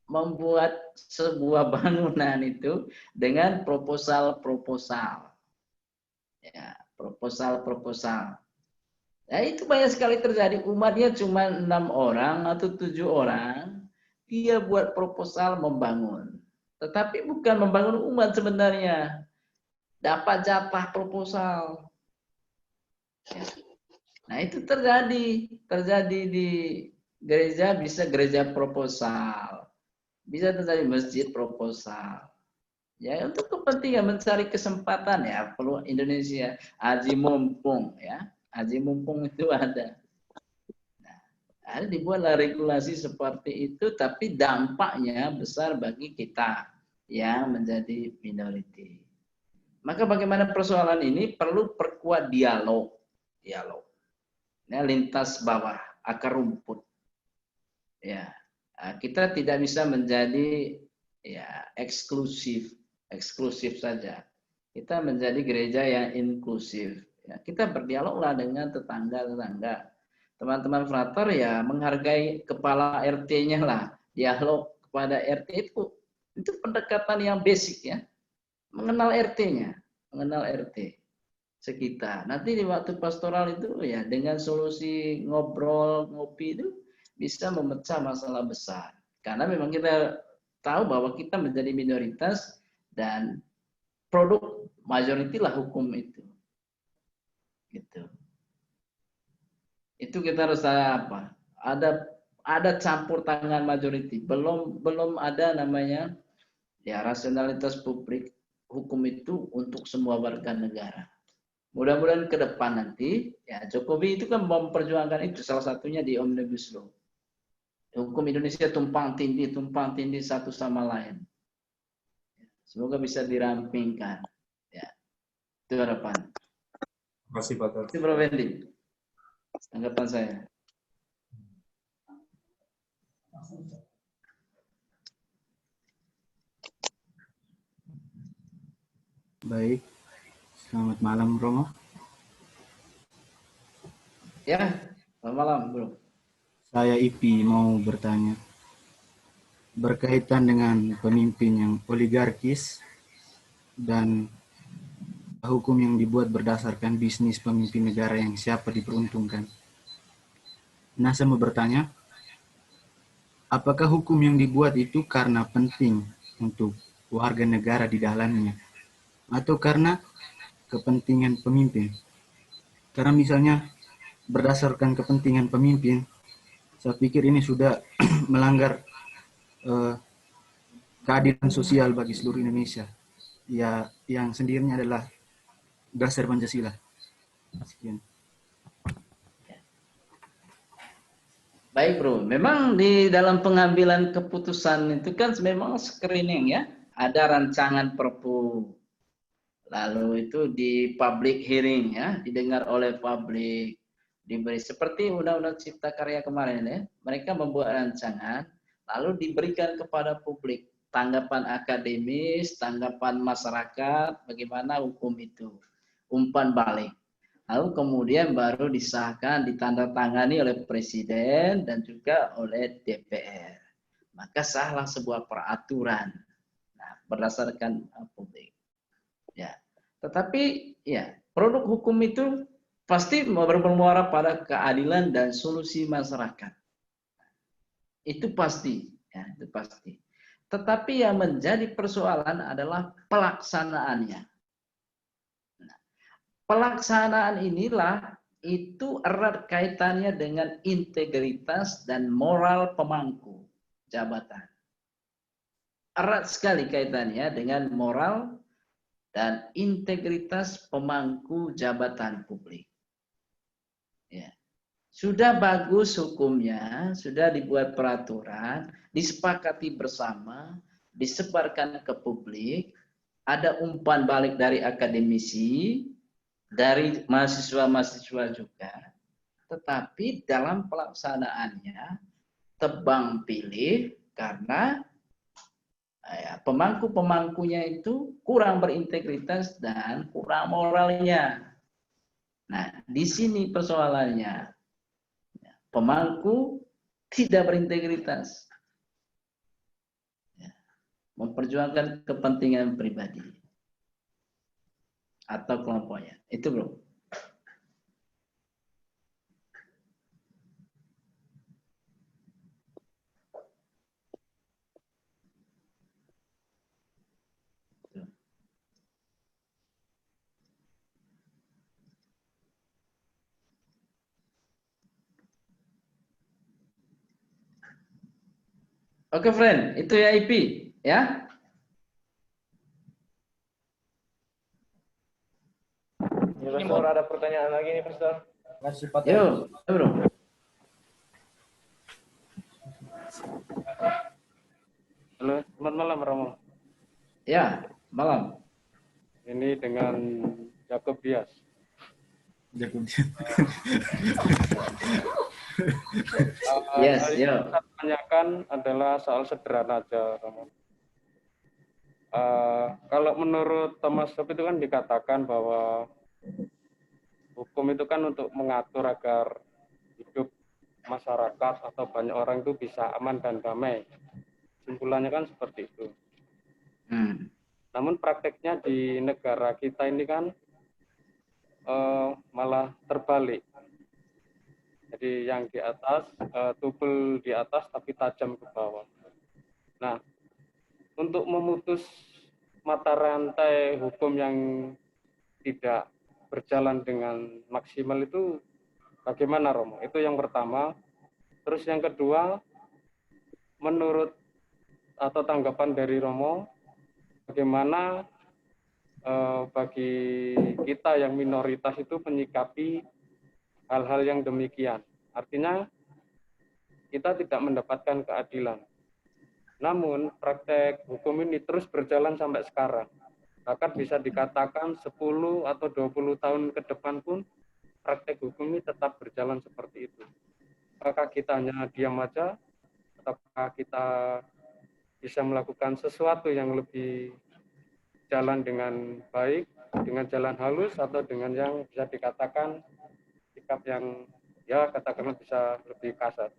membuat sebuah bangunan itu dengan proposal. Ya, proposal. Ya, itu banyak sekali terjadi. Umatnya cuma 6 orang atau 7 orang, dia buat proposal membangun. Tetapi bukan membangun umat sebenarnya. Dapat jatah proposal. Ya. Nah, itu terjadi di gereja, bisa gereja proposal. Bisa terjadi masjid proposal. Ya, untuk kepentingan mencari kesempatan ya, perlu Indonesia aji mumpung ya. Aji mumpung itu ada. Nah, ada dibuatlah regulasi seperti itu, tapi dampaknya besar bagi kita yang menjadi minority. Maka bagaimana persoalan ini perlu perkuat dialog. Nah, lintas bawah, akar rumput. Ya, kita tidak bisa menjadi ya eksklusif saja. Kita menjadi gereja yang inklusif. Ya, kita berdialoglah dengan tetangga. Teman-teman frater ya menghargai kepala RT-nya lah. Dialog kepada RT itu pendekatan yang basic ya. Mengenal RT-nya, mengenal RT sekitar. Nanti di waktu pastoral itu ya dengan solusi ngobrol, ngopi itu bisa memecah masalah besar. Karena memang kita tahu bahwa kita menjadi minoritas dan produk majority lah hukum itu. Gitu. Itu kita harus apa? Ada campur tangan majority. Belum ada namanya ya rasionalitas publik hukum itu untuk semua warga negara. Mudah-mudahan ke depan nanti ya Jokowi itu kan memperjuangkan itu, salah satunya di Omnibus Law. Hukum Indonesia tumpang tindih satu sama lain. Semoga bisa dirampingkan. Ya. Itu harapan. Terima kasih Pak Tar. Itu Bro Wendy. Tanggapan saya. Baik. Selamat malam Romo. Ya, selamat malam Bro. Saya Ipi mau bertanya. Berkaitan dengan pemimpin yang oligarkis dan hukum yang dibuat berdasarkan bisnis pemimpin negara yang siapa diperuntungkan. Nah, saya mau bertanya, apakah hukum yang dibuat itu karena penting untuk warga negara di dalamnya atau karena kepentingan pemimpin? Karena misalnya berdasarkan kepentingan pemimpin, saya pikir ini sudah melanggar keadilan sosial bagi seluruh Indonesia. Ya, yang sendirinya adalah dasar Pancasila. Sekian. Baik bro, memang di dalam pengambilan keputusan itu kan memang screening ya, ada rancangan perpu, lalu itu di public hearing ya, didengar oleh publik, diberi seperti Undang-Undang Cipta Karya kemarin ya, mereka membuat rancangan, lalu diberikan kepada publik, tanggapan akademis, tanggapan masyarakat, bagaimana hukum itu, umpan balik. Lalu kemudian baru disahkan, ditandatangani oleh Presiden dan juga oleh DPR. Maka sahlah sebuah peraturan berdasarkan publik. Ya. Tetapi ya produk hukum itu pasti bermuara pada keadilan dan solusi masyarakat. Itu pasti, ya, itu pasti. Tetapi yang menjadi persoalan adalah pelaksanaannya. Pelaksanaan inilah itu erat kaitannya dengan integritas dan moral pemangku jabatan. Erat sekali kaitannya dengan moral dan integritas pemangku jabatan publik. Ya. Sudah bagus hukumnya, sudah dibuat peraturan, disepakati bersama, disebarkan ke publik, ada umpan balik dari akademisi, dari mahasiswa-mahasiswa juga, tetapi dalam pelaksanaannya tebang pilih karena ya, pemangku-pemangkunya itu kurang berintegritas dan kurang moralnya. Nah, di sini persoalannya. Pemangku tidak berintegritas. Memperjuangkan kepentingan pribadi atau kelompoknya. Itu bro. Oke friend, itu ya IP ya. Ya, Pastor, ada pertanyaan lagi nih, Pastor. Yo, bro. Halo, selamat malam Romo. Ya, malam. Ini dengan Jacob Dias. Jacob Dias. Yes, Yang saya tanyakan adalah soal sederhana aja, Romo. Kalau menurut Thomas Hobbes itu kan dikatakan bahwa hukum itu kan untuk mengatur agar hidup masyarakat atau banyak orang itu bisa aman dan damai. Simpulannya kan seperti itu. Namun prakteknya di negara kita ini kan malah terbalik. Jadi yang di atas, tubel di atas tapi tajam ke bawah. Nah, untuk memutus mata rantai hukum yang tidak berjalan dengan maksimal itu bagaimana Romo? Itu yang pertama. Terus yang kedua, menurut atau tanggapan dari Romo, bagaimana bagi kita yang minoritas itu menyikapi hal-hal yang demikian. Artinya kita tidak mendapatkan keadilan. Namun praktek hukum ini terus berjalan sampai sekarang. Bahkan bisa dikatakan 10 atau 20 tahun ke depan pun praktek hukum ini tetap berjalan seperti itu. Apakah kita hanya diam aja? Ataukah kita bisa melakukan sesuatu yang lebih jalan dengan baik, dengan jalan halus, atau dengan yang bisa dikatakan sikap yang ya katakanlah bisa lebih kasar.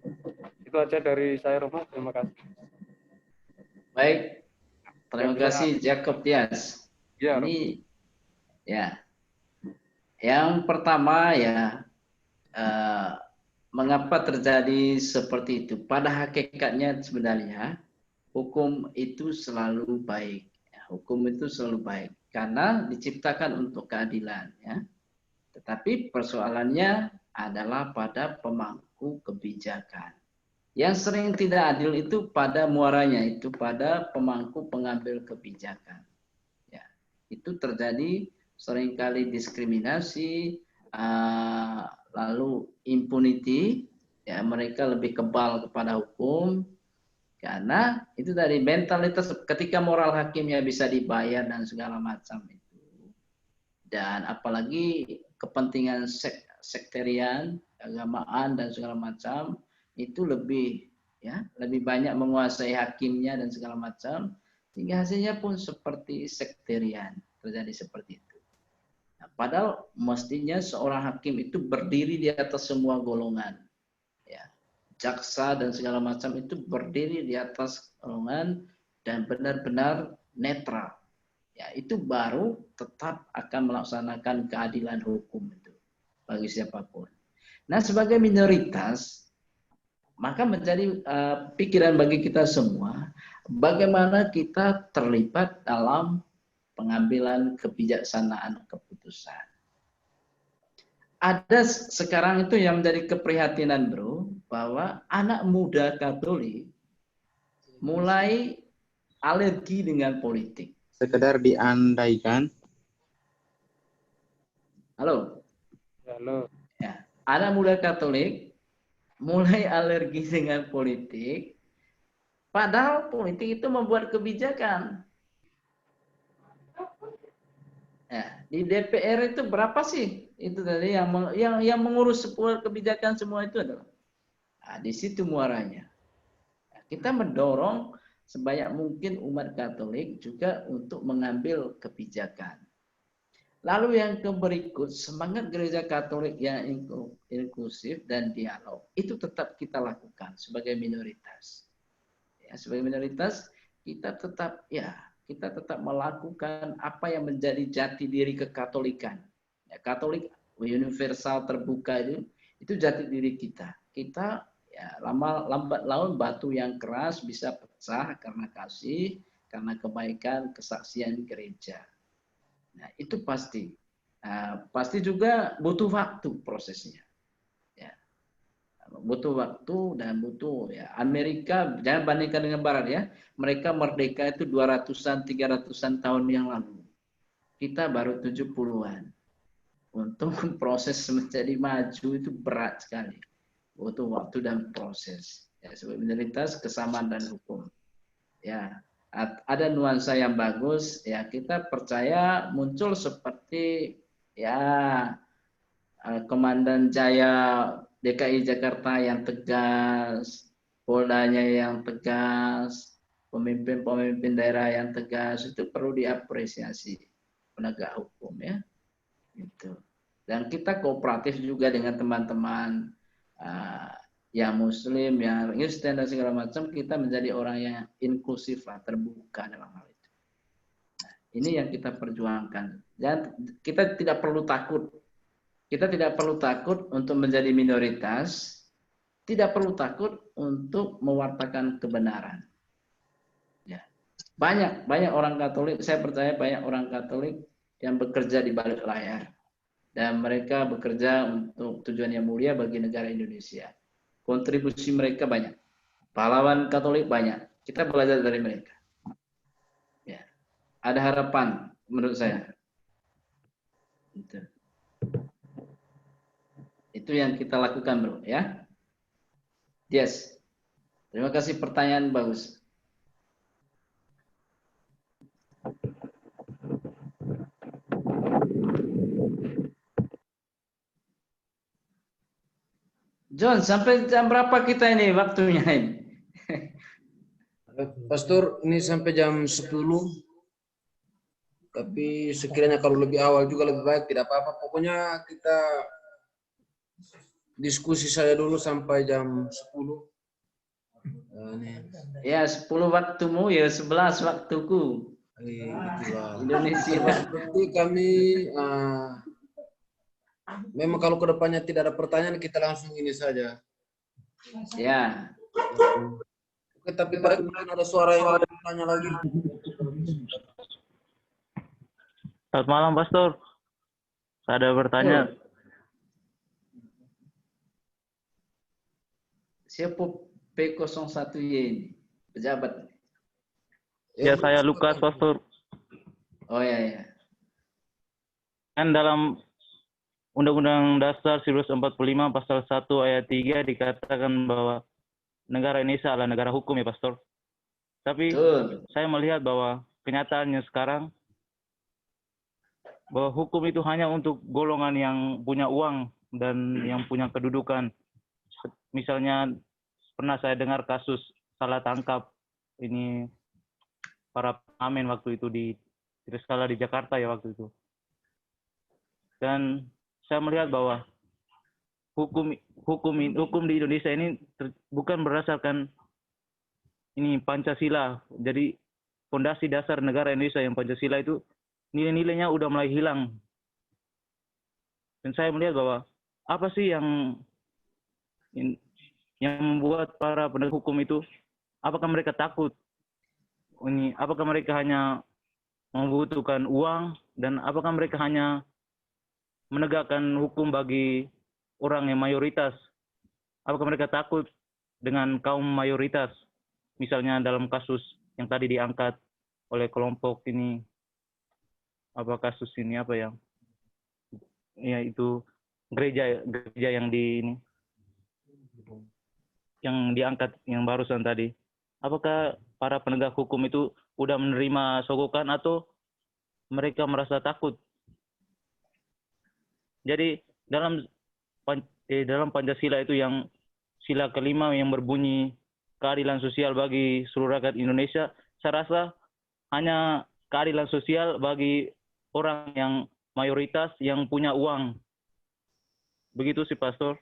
Itu aja dari saya Romo, terima kasih. Baik, terima kasih Jacob Dias. Ya, ini ya, yang pertama ya, mengapa terjadi seperti itu? Pada hakikatnya sebenarnya hukum itu selalu baik. Hukum itu selalu baik karena diciptakan untuk keadilan ya. Tetapi persoalannya adalah pada pemangku kebijakan. Yang sering tidak adil itu pada muaranya, itu pada pemangku pengambil kebijakan. Ya, itu terjadi seringkali diskriminasi, lalu impunity, Ya, mereka lebih kebal kepada hukum karena itu dari mentalitas ketika moral hakimnya bisa dibayar dan segala macam itu. Dan apalagi kepentingan sektarian, keagamaan dan segala macam itu lebih banyak menguasai hakimnya dan segala macam, sehingga hasilnya pun seperti sektarian, terjadi seperti itu. Nah, padahal mestinya seorang hakim itu berdiri di atas semua golongan. Ya, jaksa dan segala macam itu berdiri di atas golongan dan benar-benar netral. Ya, itu baru tetap akan melaksanakan keadilan hukum itu bagi siapapun. Nah, sebagai minoritas, maka menjadi pikiran bagi kita semua, bagaimana kita terlibat dalam pengambilan kebijaksanaan keputusan. Ada sekarang itu yang menjadi keprihatinan, bro, bahwa anak muda Katolik mulai alergi dengan politik. Sekedar diandaikan. Halo. Halo. Ya, anak muda Katolik mulai alergi dengan politik, padahal politik itu membuat kebijakan. Ya, di DPR itu berapa sih itu tadi yang mengurus sebuah kebijakan semua itu adalah. Nah, di situ muaranya. Nah, kita mendorong sebanyak mungkin umat Katolik juga untuk mengambil kebijakan. Lalu yang berikut, semangat gereja Katolik yang inklusif dan dialog itu tetap kita lakukan sebagai minoritas. Ya, sebagai minoritas kita tetap melakukan apa yang menjadi jati diri kekatolikan. Ya, Katolik universal terbuka itu jati diri kita. Kita lambat laun batu yang keras bisa pecah karena kasih, karena kebaikan, kesaksian gereja. Nah, itu pasti. Pasti juga butuh waktu prosesnya. Ya. Butuh waktu dan butuh Amerika, jangan bandingkan dengan Barat ya. Mereka merdeka itu 200-an, 300-an tahun yang lalu. Kita baru 70-an. Untuk proses menjadi maju itu berat sekali. Butuh waktu dan proses. Ya, sebagai minoritas kesamaan dan hukum. Ya, ada nuansa yang bagus. Ya, kita percaya muncul seperti Komandan Jaya DKI Jakarta yang tegas, Poldanya yang tegas, pemimpin-pemimpin daerah yang tegas itu perlu diapresiasi penegak hukum ya. Gitu. Dan kita kooperatif juga dengan teman-teman yang Muslim, yang Kristen dan segala macam, kita menjadi orang yang inklusif lah, terbuka dalam hal itu. Nah, ini yang kita perjuangkan. Dan kita tidak perlu takut. Kita tidak perlu takut untuk menjadi minoritas, tidak perlu takut untuk mewartakan kebenaran. Ya. Banyak orang Katolik, saya percaya banyak orang Katolik yang bekerja di balik layar. Dan mereka bekerja untuk tujuan yang mulia bagi negara Indonesia. Kontribusi mereka banyak. Pahlawan Katolik banyak. Kita belajar dari mereka. Ya. Ada harapan menurut saya. Itu yang kita lakukan, bro, ya. Yes. Terima kasih, pertanyaan bagus. John, sampai jam berapa kita ini waktunya ini? Pastor, ini sampai jam 10. Tapi sekiranya kalau lebih awal juga lebih baik, tidak apa-apa. Pokoknya kita diskusi saya dulu sampai jam 10. Ya, 10 waktumu, ya 11 waktuku. Indonesia. Berarti kami memang kalau kedepannya tidak ada pertanyaan, kita langsung ini saja. Ya. Oke, tapi pada kemarin ada suara yang bertanya lagi. Selamat malam, Pastor. Saya ada bertanya. Siapa P01Y ini? Pejabat. Ya, saya Lukas, Pastor. Oh ya. Kan dalam Undang-Undang Dasar 1945 Pasal 1 Ayat 3 dikatakan bahwa negara Indonesia adalah negara hukum ya Pastor. Tapi saya melihat bahwa kenyataannya sekarang bahwa hukum itu hanya untuk golongan yang punya uang dan yang punya kedudukan. Misalnya pernah saya dengar kasus salah tangkap ini para pengamen waktu itu di Tirskala di Jakarta ya waktu itu. Dan saya melihat bahwa hukum di Indonesia ini bukan berdasarkan ini Pancasila. Jadi fondasi dasar negara Indonesia yang Pancasila itu nilai-nilainya udah mulai hilang. Dan saya melihat bahwa apa sih yang membuat para penegak hukum itu, apakah mereka takut? Apakah mereka hanya membutuhkan uang, dan apakah mereka hanya menegakkan hukum bagi orang yang mayoritas? Apakah mereka takut dengan kaum mayoritas? Misalnya dalam kasus yang tadi diangkat oleh kelompok ini, apa kasus ini apa ya? Ya itu gereja yang yang diangkat yang barusan tadi. Apakah para penegak hukum itu udah menerima sogokan atau mereka merasa takut? Jadi dalam Pancasila itu yang sila kelima yang berbunyi keadilan sosial bagi seluruh rakyat Indonesia, saya rasa hanya keadilan sosial bagi orang yang mayoritas yang punya uang. Begitu sih Pastor.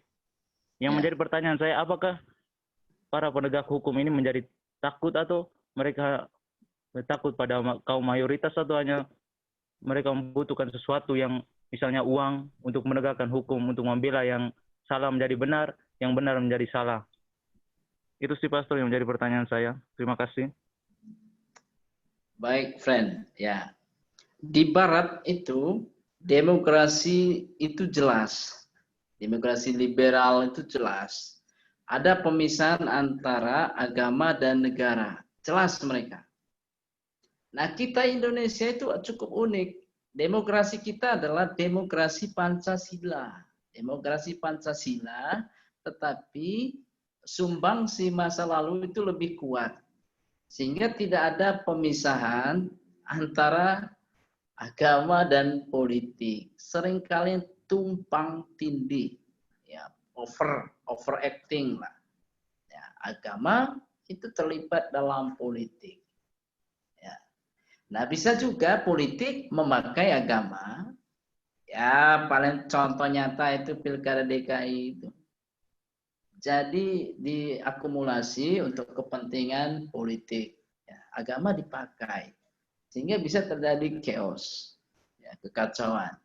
Yang menjadi pertanyaan saya, apakah para penegak hukum ini menjadi takut atau mereka takut pada kaum mayoritas, atau hanya mereka membutuhkan sesuatu yang misalnya uang untuk menegakkan hukum, untuk membela yang salah menjadi benar, yang benar menjadi salah. Itu sih Pastor yang menjadi pertanyaan saya. Terima kasih. Baik, friend. Ya, di Barat itu demokrasi itu jelas, demokrasi liberal itu jelas. Ada pemisahan antara agama dan negara, jelas mereka. Nah, kita Indonesia itu cukup unik. Demokrasi kita adalah demokrasi Pancasila. Demokrasi Pancasila, tetapi sumbangsi masa lalu itu lebih kuat. Sehingga tidak ada pemisahan antara agama dan politik. Seringkali tumpang tindih, ya, overacting lah. Ya, agama itu terlibat dalam politik. Ya. Nah, bisa juga politik memakai agama. Ya, paling contoh nyata itu Pilkada DKI itu. Jadi diakumulasi untuk kepentingan politik. Ya, agama dipakai. Sehingga bisa terjadi chaos, ya, kekacauan.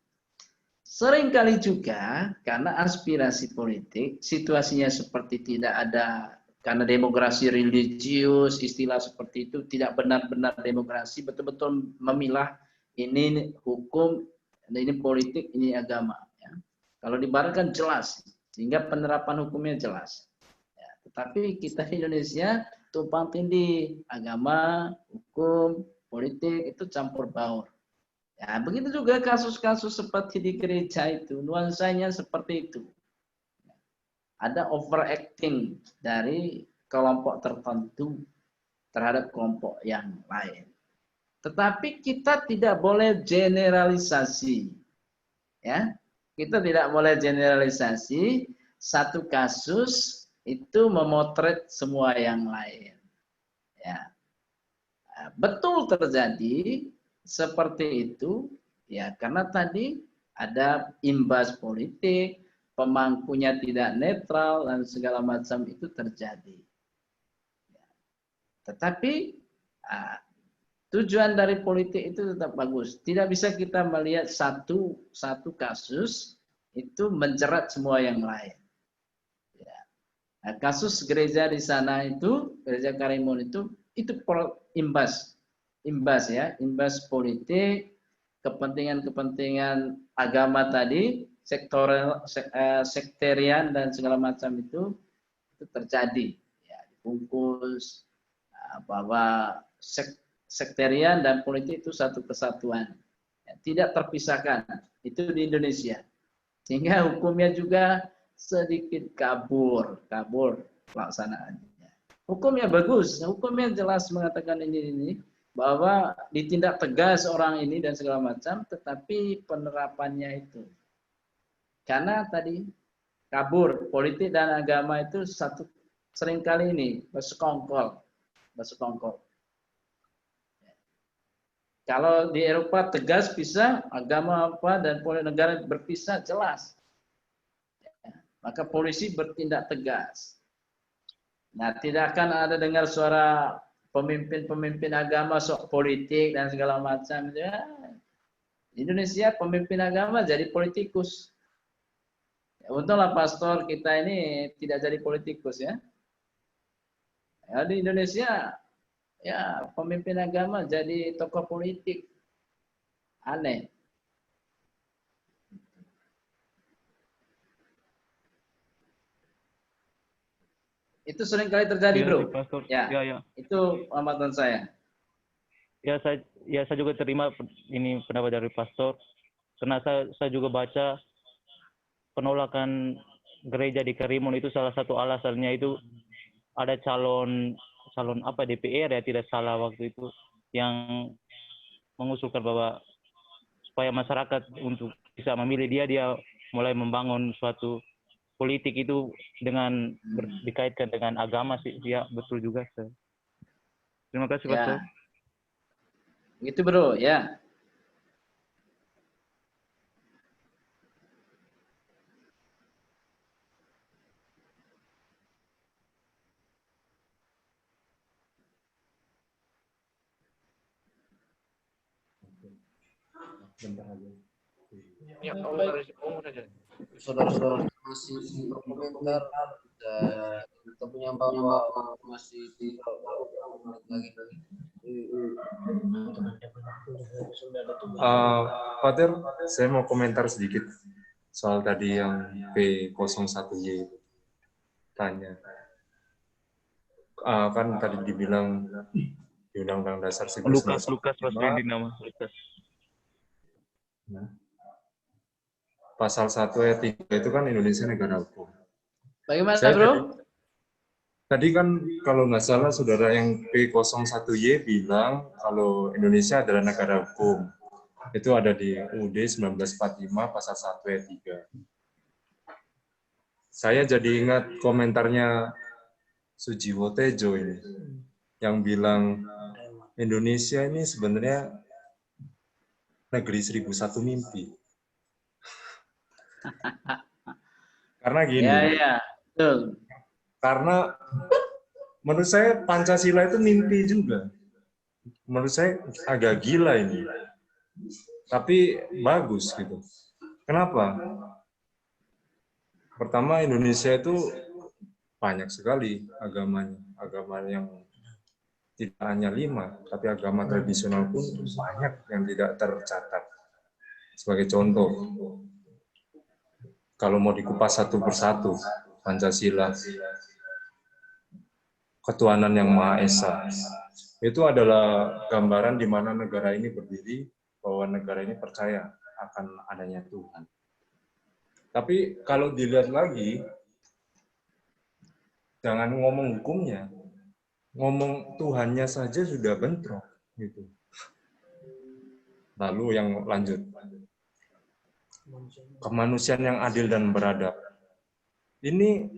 Seringkali juga karena aspirasi politik, situasinya seperti tidak ada, karena demokrasi religius, istilah seperti itu tidak benar-benar demokrasi, betul-betul memilah ini hukum, ini politik, ini agama. Ya. Kalau di Barat kan jelas, sehingga penerapan hukumnya jelas. Ya, tetapi kita di Indonesia tumpang tindih, agama, hukum, politik itu campur baur. Ya, begitu juga kasus-kasus seperti di gereja itu, nuansanya seperti itu. Ada overacting dari kelompok tertentu terhadap kelompok yang lain. Tetapi kita tidak boleh generalisasi. Ya, kita tidak boleh generalisasi satu kasus itu memotret semua yang lain. Ya. Betul terjadi seperti itu, ya, karena tadi ada imbas politik, pemangkunya tidak netral dan segala macam itu terjadi. Ya. Tetapi tujuan dari politik itu tetap bagus. Tidak bisa kita melihat satu kasus itu menjerat semua yang lain. Ya. Nah, kasus gereja di sana itu, gereja Karimun itu imbas ya, imbas politik, kepentingan agama tadi, sektarian dan segala macam itu terjadi. Ya, dibungkus bahwa sektarian dan politik itu satu kesatuan, ya, tidak terpisahkan. Itu di Indonesia. Sehingga hukumnya juga sedikit kabur pelaksanaannya. Hukumnya bagus, hukumnya jelas mengatakan ini bahwa ditindak tegas orang ini dan segala macam, tetapi penerapannya itu. Karena tadi kabur, politik dan agama itu satu seringkali ini bersekongkol. Kalau di Eropa tegas pisah, agama apa dan politik negara berpisah jelas. Maka polisi bertindak tegas. Nah, tidak akan ada dengar suara pemimpin-pemimpin agama sok politik dan segala macam. Ya. Indonesia pemimpin agama jadi politikus. Ya, untunglah pastor kita ini tidak jadi politikus ya. Ya di Indonesia ya pemimpin agama jadi tokoh politik. Aneh. Itu sering kali terjadi, Iya, bro. sih, Pastor. Ya, Ya. itu amatan saya. Ya, saya juga terima ini pendapat dari Pastor. Karena saya juga baca penolakan gereja di Karimun itu salah satu alasannya itu ada calon apa DPR ya tidak salah waktu itu yang mengusulkan bahwa supaya masyarakat untuk bisa memilih dia mulai membangun suatu politik itu dengan dikaitkan dengan agama sih. Ya, betul juga. Terima kasih, Pastor. Ya. Gitu, bro, ya. Ya, baik. Saudara-saudara masih berkomentar, kita punya bawa masih Pater, saya mau komentar sedikit soal tadi yang P01Y tanya. Kan tadi dibilang di Undang-Undang Dasar 1945. Lukas Pastor di nama Lukas. Nah, pasal 1 ayat 3 itu kan Indonesia negara hukum. Bagaimana, bro? Tadi kan kalau nggak salah saudara yang P01Y bilang kalau Indonesia adalah negara hukum. Itu ada di UUD 1945 pasal 1 ayat 3. Saya jadi ingat komentarnya Sujiwo Tejo ini yang bilang Indonesia ini sebenarnya negeri 1001 mimpi. Karena gini. Ya, betul. Karena menurut saya Pancasila itu mimpi juga. Menurut saya agak gila ini. Tapi bagus gitu. Kenapa? Pertama, Indonesia itu banyak sekali agamanya. Agama yang tidak hanya 5, tapi agama tradisional pun banyak yang tidak tercatat. Sebagai contoh, kalau mau dikupas satu persatu, Pancasila, ketuhanan yang Maha Esa, itu adalah gambaran di mana negara ini berdiri, bahwa negara ini percaya akan adanya Tuhan. Tapi kalau dilihat lagi, jangan ngomong hukumnya, ngomong Tuhannya saja sudah bentrok gitu. Lalu yang lanjut, kemanusiaan yang adil dan beradab. Ini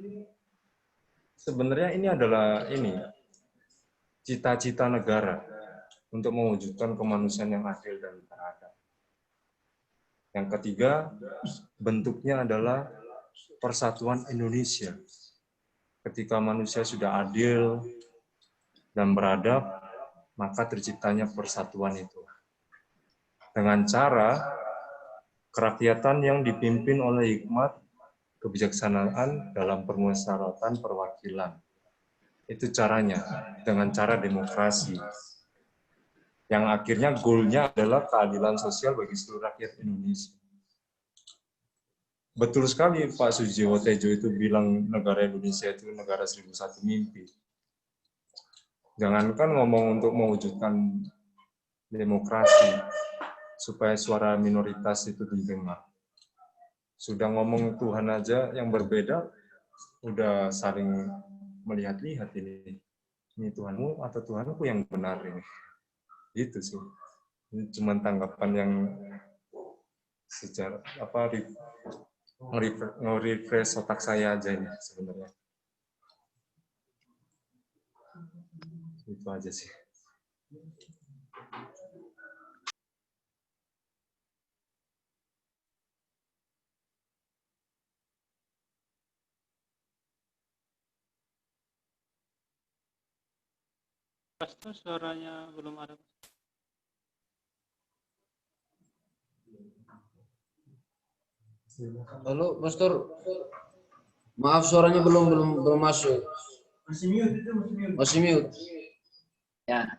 sebenarnya ini adalah cita-cita negara untuk mewujudkan kemanusiaan yang adil dan beradab. Yang ketiga, bentuknya adalah persatuan Indonesia. Ketika manusia sudah adil dan beradab, maka terciptanya persatuan itu. Dengan cara kerakyatan yang dipimpin oleh hikmat, kebijaksanaan dalam permusyawaratan perwakilan. Itu caranya, dengan cara demokrasi. Yang akhirnya goalnya adalah keadilan sosial bagi seluruh rakyat Indonesia. Betul sekali Pak Sujiwo Tejo itu bilang negara Indonesia itu negara 1001 mimpi. Jangankan ngomong untuk mewujudkan demokrasi, supaya suara minoritas itu didengar. Sudah ngomong Tuhan aja yang berbeda, udah saling melihat-lihat ini. Ini Tuhanmu atau Tuhanku yang benar ini. Itu sih. Ini cuma tanggapan yang secara apa nge-refresh otak saya aja ini sebenarnya. Itu aja sih. Pastor, suaranya belum ada. Halo, Pastor. Maaf suaranya belum masuk. Masih mute itu, Masih mute. Ya.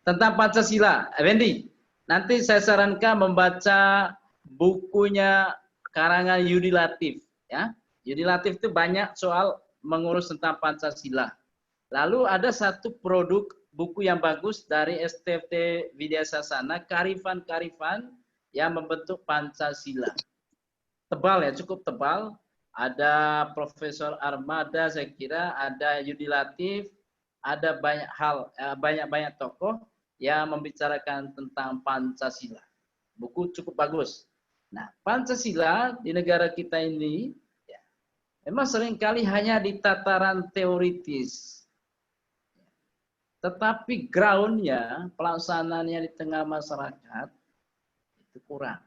Tentang Pancasila, Wendy, nanti saya sarankan membaca bukunya karangan Yudi Latif, ya. Yudi Latif itu banyak soal mengurus tentang Pancasila. Lalu ada satu produk buku yang bagus dari STT Widya Sasana, Karifan-Karifan yang membentuk Pancasila. Tebal ya, cukup tebal. Ada Profesor Armada, saya kira, ada Yudi Latif, ada banyak hal, banyak tokoh yang membicarakan tentang Pancasila. Buku cukup bagus. Nah, Pancasila di negara kita ini ya, memang seringkali hanya di tataran teoritis. Tetapi groundnya, pelaksanaannya di tengah masyarakat itu kurang.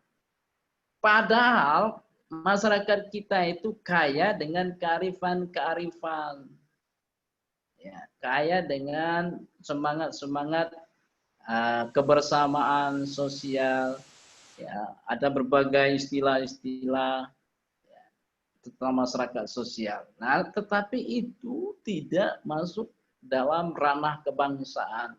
Padahal masyarakat kita itu kaya dengan kearifan-kearifan. Ya, kaya dengan semangat-semangat kebersamaan sosial. Ya, ada berbagai istilah-istilah ya, tentang masyarakat sosial. Nah, tetapi itu tidak masuk dalam ranah kebangsaan.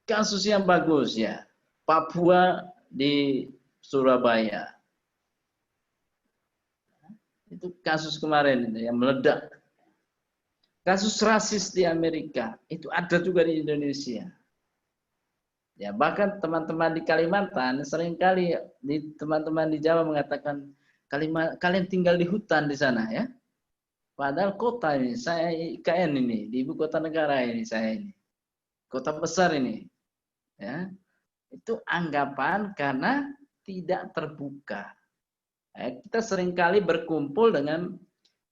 Kasus yang bagus ya, Papua di Surabaya. Itu kasus kemarin yang meledak. Kasus rasis di Amerika, itu ada juga di Indonesia. Ya, bahkan teman-teman di Kalimantan seringkali teman-teman di Jawa mengatakan kalian tinggal di hutan di sana ya. Padahal kota ini, saya IKN ini, di ibu kota negara ini, saya ini. Kota besar ini. Ya, itu anggapan karena tidak terbuka. Kita seringkali berkumpul dengan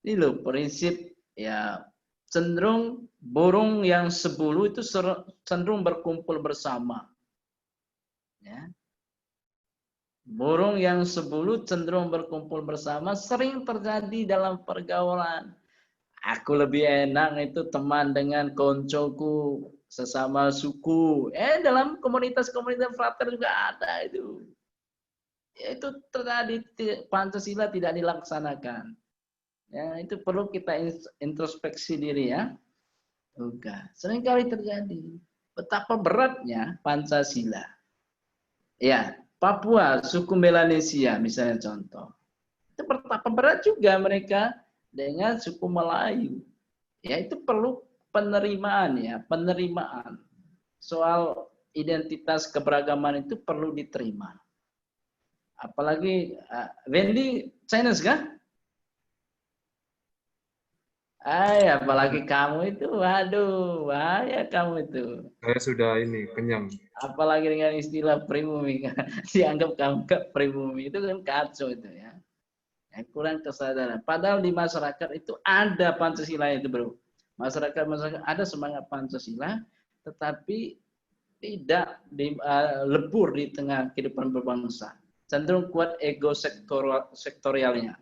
ini loh, prinsip ya cenderung burung yang sebulu itu cenderung berkumpul bersama. Ya. Burung yang sebulu cenderung berkumpul bersama sering terjadi dalam pergaulan. Aku lebih enak itu teman dengan koncoku sesama suku. Dalam komunitas-komunitas frater juga ada itu. Ya, itu terjadi Pancasila tidak dilaksanakan. Ya, itu perlu kita introspeksi diri ya. Juga seringkali terjadi. Betapa beratnya Pancasila. Ya, Papua, suku Melanesia misalnya contoh. Itu betapa berat juga mereka dengan suku Melayu. Ya, itu perlu penerimaan ya, penerimaan. Soal identitas keberagaman itu perlu diterima. Apalagi Wendy Chinese kan? Apalagi kamu itu, waduh, bahaya kamu itu. Saya sudah ini kenyang. Apalagi dengan istilah pribumi, dianggap kamu ke pribumi itu kan kacau itu ya. Kurang kesadaran. Padahal di masyarakat itu ada Pancasila itu bro. Masyarakat ada semangat Pancasila, tetapi tidak lebur di tengah kehidupan berbangsa. Cenderung kuat ego sektorialnya.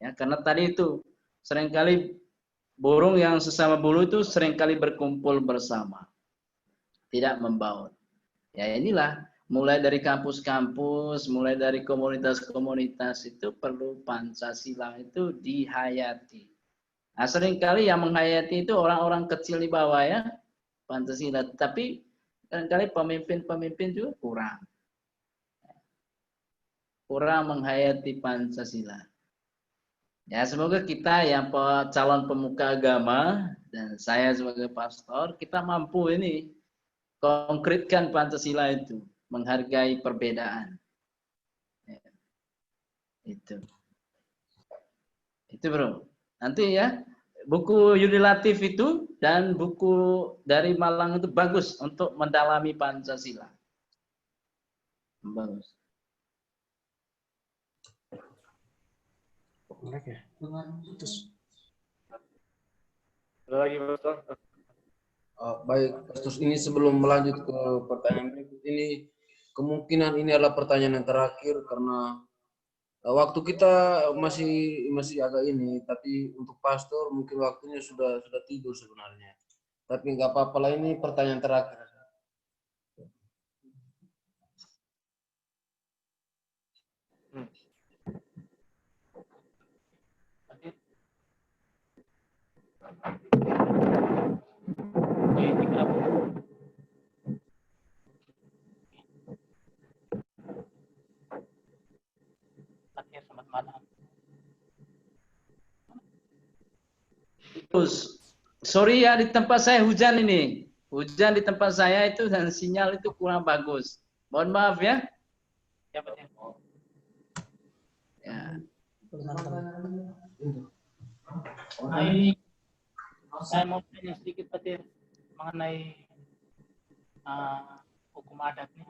Ya, karena tadi itu seringkali burung yang sesama bulu itu seringkali berkumpul bersama, tidak membaur. Ya inilah, mulai dari kampus-kampus, mulai dari komunitas-komunitas itu perlu Pancasila itu dihayati. Nah seringkali yang menghayati itu orang-orang kecil di bawah ya, Pancasila. Tapi seringkali pemimpin-pemimpin juga kurang menghayati Pancasila. Ya, semoga kita yang calon pemuka agama dan saya sebagai pastor, kita mampu ini konkretkan Pancasila itu, menghargai perbedaan. Itu bro. Nanti ya buku Yudi Latif itu dan buku dari Malang itu bagus untuk mendalami Pancasila. Bagus. Ada lagi Pastor? Baik, terus ini sebelum melanjut ke pertanyaan berikut ini, kemungkinan ini adalah pertanyaan yang terakhir karena waktu kita masih agak ini, tapi untuk pastor mungkin waktunya sudah tidur sebenarnya. Tapi nggak apa-apa lah, ini pertanyaan terakhir. Selamat malam. Terus, sorry ya, di tempat saya hujan ini. Hujan di tempat saya itu dan sinyal itu kurang bagus. Mohon maaf ya. Ya, betul. Ya. Nah, ini saya mau tanya sedikit Petir mengenai hukum adat nih.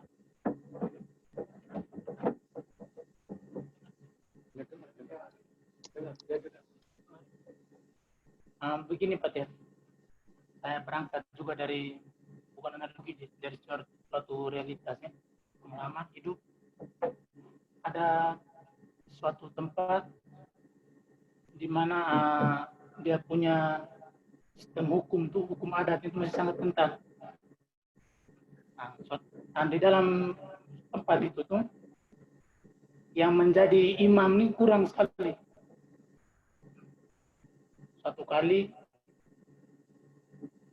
Begini Petir, saya berangkat juga dari bukan analogi, dari suatu realitas ya. Pengalaman hidup, ada suatu tempat di mana dia punya sistem hukum tuh, hukum adat itu masih sangat kental. Nah, di dalam tempat itu tuh yang menjadi imam ini kurang sekali. Satu kali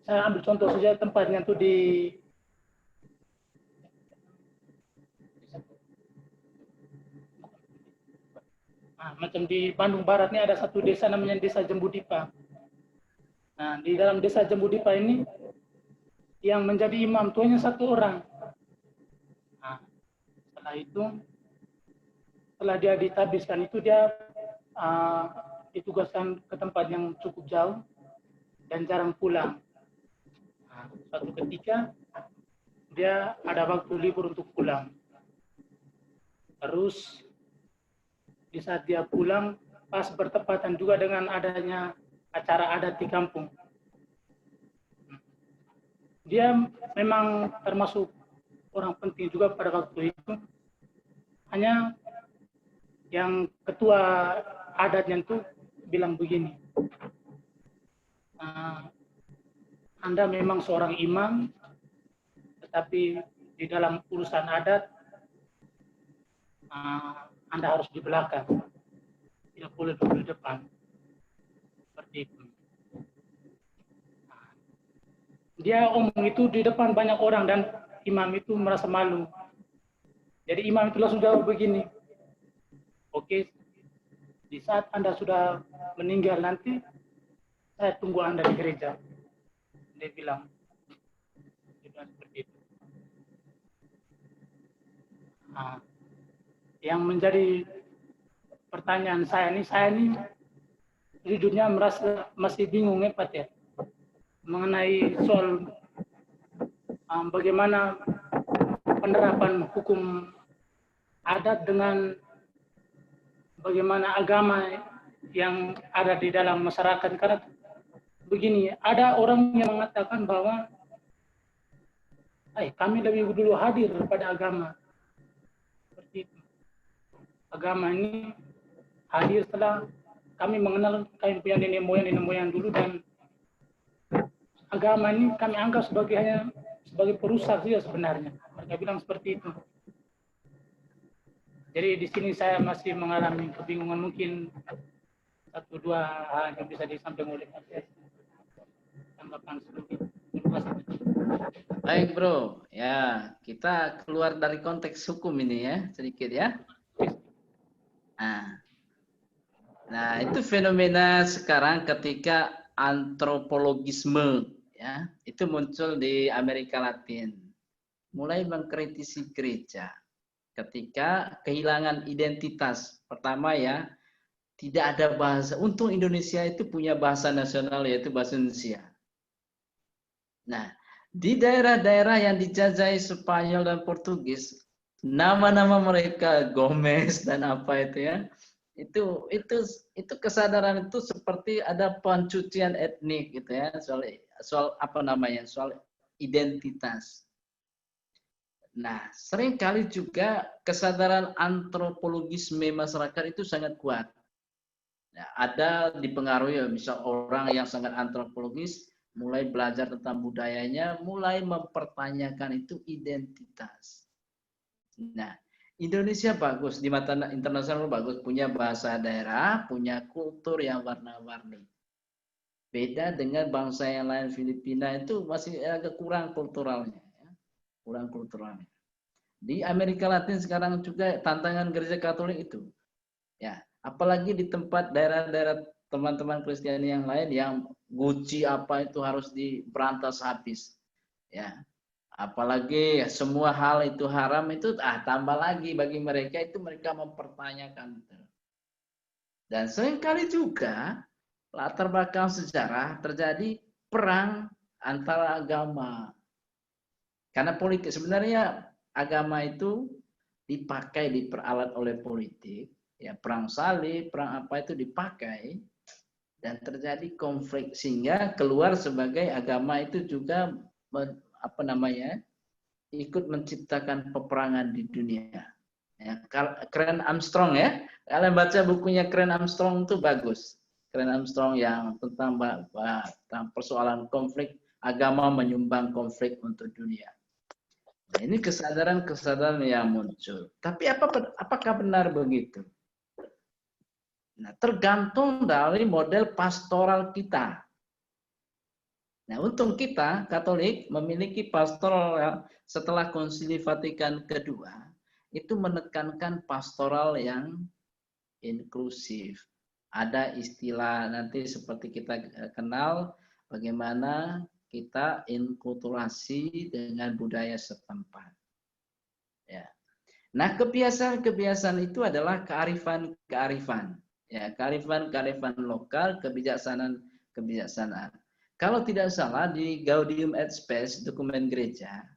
saya ambil contoh saja tempatnya tuh di macam di Bandung Barat ini ada satu desa namanya Desa Jembudipa. Nah, di dalam Desa Jembudipa ini yang menjadi imam itu hanya satu orang. Nah, setelah itu, setelah dia ditabiskan itu dia ditugaskan ke tempat yang cukup jauh dan jarang pulang. Nah, suatu ketika dia ada waktu libur untuk pulang. Terus di saat dia pulang, pas bertepatan juga dengan adanya acara adat di kampung. Dia memang termasuk orang penting juga pada waktu itu. Hanya yang ketua adatnya itu bilang begini, Anda memang seorang imam, tetapi di dalam urusan adat, Anda harus di belakang, tidak boleh duduk di depan. Seperti itu. Dia omong itu di depan banyak orang dan imam itu merasa malu. Jadi imam itu langsung jawab begini, oke, di saat Anda sudah meninggal nanti, saya tunggu Anda di gereja. Dia bilang seperti itu. Nah, yang menjadi pertanyaan saya ini jujurnya merasa masih bingung ya Pak ya, mengenai soal bagaimana penerapan hukum adat dengan bagaimana agama yang ada di dalam masyarakat. Karena begini, ada orang yang mengatakan bahwa kami lebih dulu hadir pada agama. Seperti itu. Agama ini hadir setelah kami mengenal, kami punya nenek moyang dulu, dan agama ini kami anggap hanya sebagai perusak saja sebenarnya. Mereka bilang seperti itu. Jadi di sini saya masih mengalami kebingungan, mungkin 1-2 hal yang bisa disampaikan oleh Pak. Tanggapan sedikit. Terima kasih. Baik bro, ya kita keluar dari konteks hukum ini ya, sedikit ya. Nah itu fenomena sekarang ketika antropologisme ya, itu muncul di Amerika Latin, mulai mengkritisi gereja. ketika kehilangan identitas. Pertama ya, tidak ada bahasa. Untung Indonesia itu punya bahasa nasional, yaitu bahasa Indonesia. Nah, di daerah-daerah yang dijajahi Spanyol dan Portugis, nama-nama mereka Gomez dan apa itu ya, itu kesadaran itu seperti ada pencucian etnik gitu ya, soal apa namanya, soal identitas. Nah, seringkali juga kesadaran antropologisme masyarakat itu sangat kuat. Nah, ada dipengaruhi misal orang yang sangat antropologis, mulai belajar tentang budayanya, mulai mempertanyakan itu identitas. Nah, Indonesia bagus, di mata internasional bagus, punya bahasa daerah, punya kultur yang warna-warni. Beda dengan bangsa yang lain, Filipina itu masih agak kurang kulturalnya. Kurang kulturalnya. Di Amerika Latin sekarang juga tantangan gereja Katolik itu. Ya, apalagi di tempat daerah-daerah teman-teman Kristen yang lain yang guci apa itu harus diberantas habis. Ya. Apalagi semua hal itu haram itu tambah lagi bagi mereka itu mereka mempertanyakan itu. Dan seringkali juga latar belakang sejarah terjadi perang antara agama. Karena politik sebenarnya agama itu dipakai, diperalat oleh politik, ya perang salib, perang apa itu dipakai dan terjadi konflik sehingga keluar sebagai agama itu juga apa namanya ikut menciptakan peperangan di dunia. Ya, Karen Armstrong ya, kalian baca bukunya Karen Armstrong itu bagus. Karen Armstrong yang tentang persoalan konflik agama menyumbang konflik untuk dunia. Nah, ini kesadaran-kesadaran yang muncul. Tapi apakah benar begitu? Nah, tergantung dari model pastoral kita. Nah, untung kita Katolik memiliki pastoral setelah Konsili Vatikan kedua itu menekankan pastoral yang inklusif. Ada istilah nanti seperti kita kenal bagaimana kita inkulturasi dengan budaya setempat. Ya. Nah, kebiasaan-kebiasaan itu adalah kearifan-kearifan. Ya, kearifan-kearifan lokal, kebijaksanaan. Kalau tidak salah di Gaudium et Spes, dokumen gereja,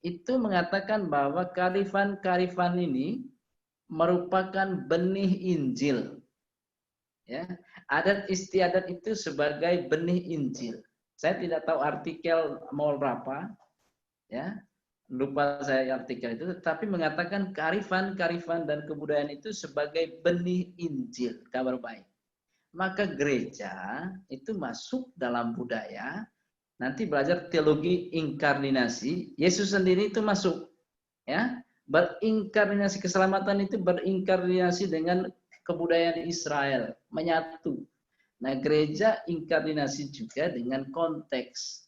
itu mengatakan bahwa kearifan-kearifan ini merupakan benih Injil. Ya, adat istiadat itu sebagai benih Injil. Saya tidak tahu artikel mau berapa, ya, lupa saya artikel itu, tetapi mengatakan kearifan-kearifan dan kebudayaan itu sebagai benih Injil, kabar baik. Maka gereja itu masuk dalam budaya, nanti belajar teologi inkarnasi, Yesus sendiri itu masuk, ya, berinkarnasi, keselamatan itu berinkarnasi dengan kebudayaan Israel, menyatu. Nah, gereja inkarnasi juga dengan konteks.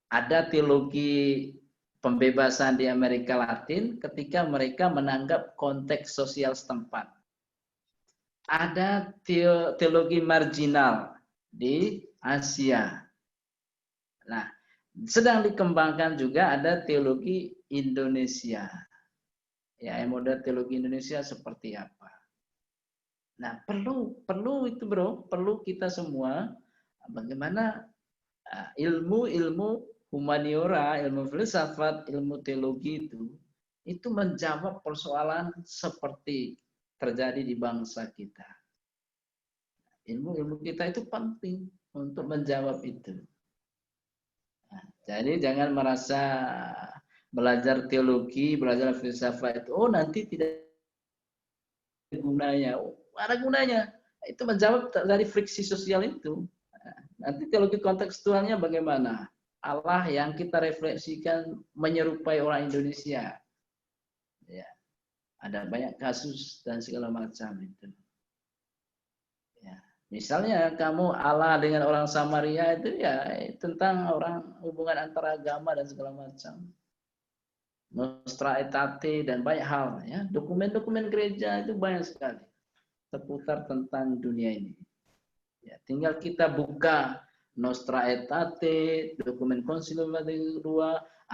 Ada teologi pembebasan di Amerika Latin ketika mereka menanggap konteks sosial setempat. Ada teologi marginal di Asia. Nah, sedang dikembangkan juga ada teologi Indonesia. Ya, model teologi Indonesia seperti apa? Nah, perlu itu bro, perlu kita semua bagaimana ilmu humaniora, ilmu filsafat, ilmu teologi itu menjawab persoalan seperti terjadi di bangsa kita. Ilmu kita itu penting untuk menjawab itu. Nah, jadi jangan merasa belajar teologi, belajar filsafat itu, nanti tidak gunanya. Ada gunanya. Itu menjawab dari friksi sosial itu. Nanti teologi kontekstualnya bagaimana? Allah yang kita refleksikan menyerupai orang Indonesia. Ya. Ada banyak kasus dan segala macam itu. Ya. Misalnya kamu Allah dengan orang Samaria itu ya tentang hubungan antara agama dan segala macam. Nostra Aetate dan banyak hal ya. Dokumen-dokumen gereja itu banyak sekali seputar tentang dunia ini. Ya, tinggal kita buka Nostra Aetate, dokumen Konsili Vatikan II,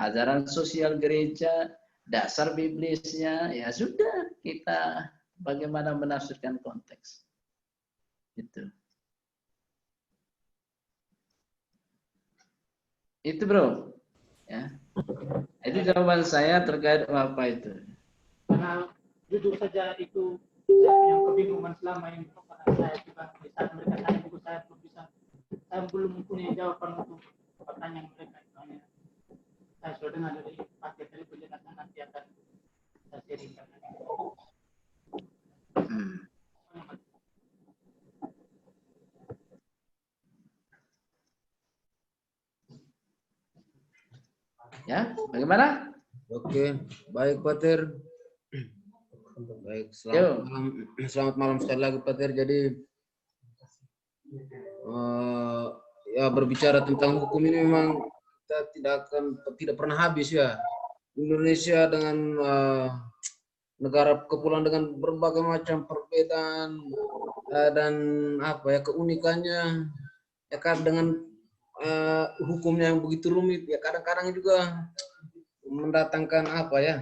ajaran sosial gereja, dasar biblisnya, ya sudah kita bagaimana menafsirkan konteks. Itu. Itu bro, ya. Itu jawaban saya terkait apa itu. Karena jujur saja itu yang kebingungan selama ini karena saya juga di saat mereka tanya buku saya belum mempunyai jawaban untuk pertanyaan mereka. Soalnya saya sudah dengar dari pakai dari penjelasan nanti akan saya sharingkan. Ya, bagaimana? Oke, baik Pater. Baik, selamat malam sekali lagi Pater. Jadi ya berbicara tentang hukum ini memang kita tidak pernah habis ya. Indonesia dengan negara kepulauan dengan berbagai macam perbedaan dan apa ya keunikannya ya kan dengan hukumnya yang begitu rumit ya kadang-kadang juga mendatangkan apa ya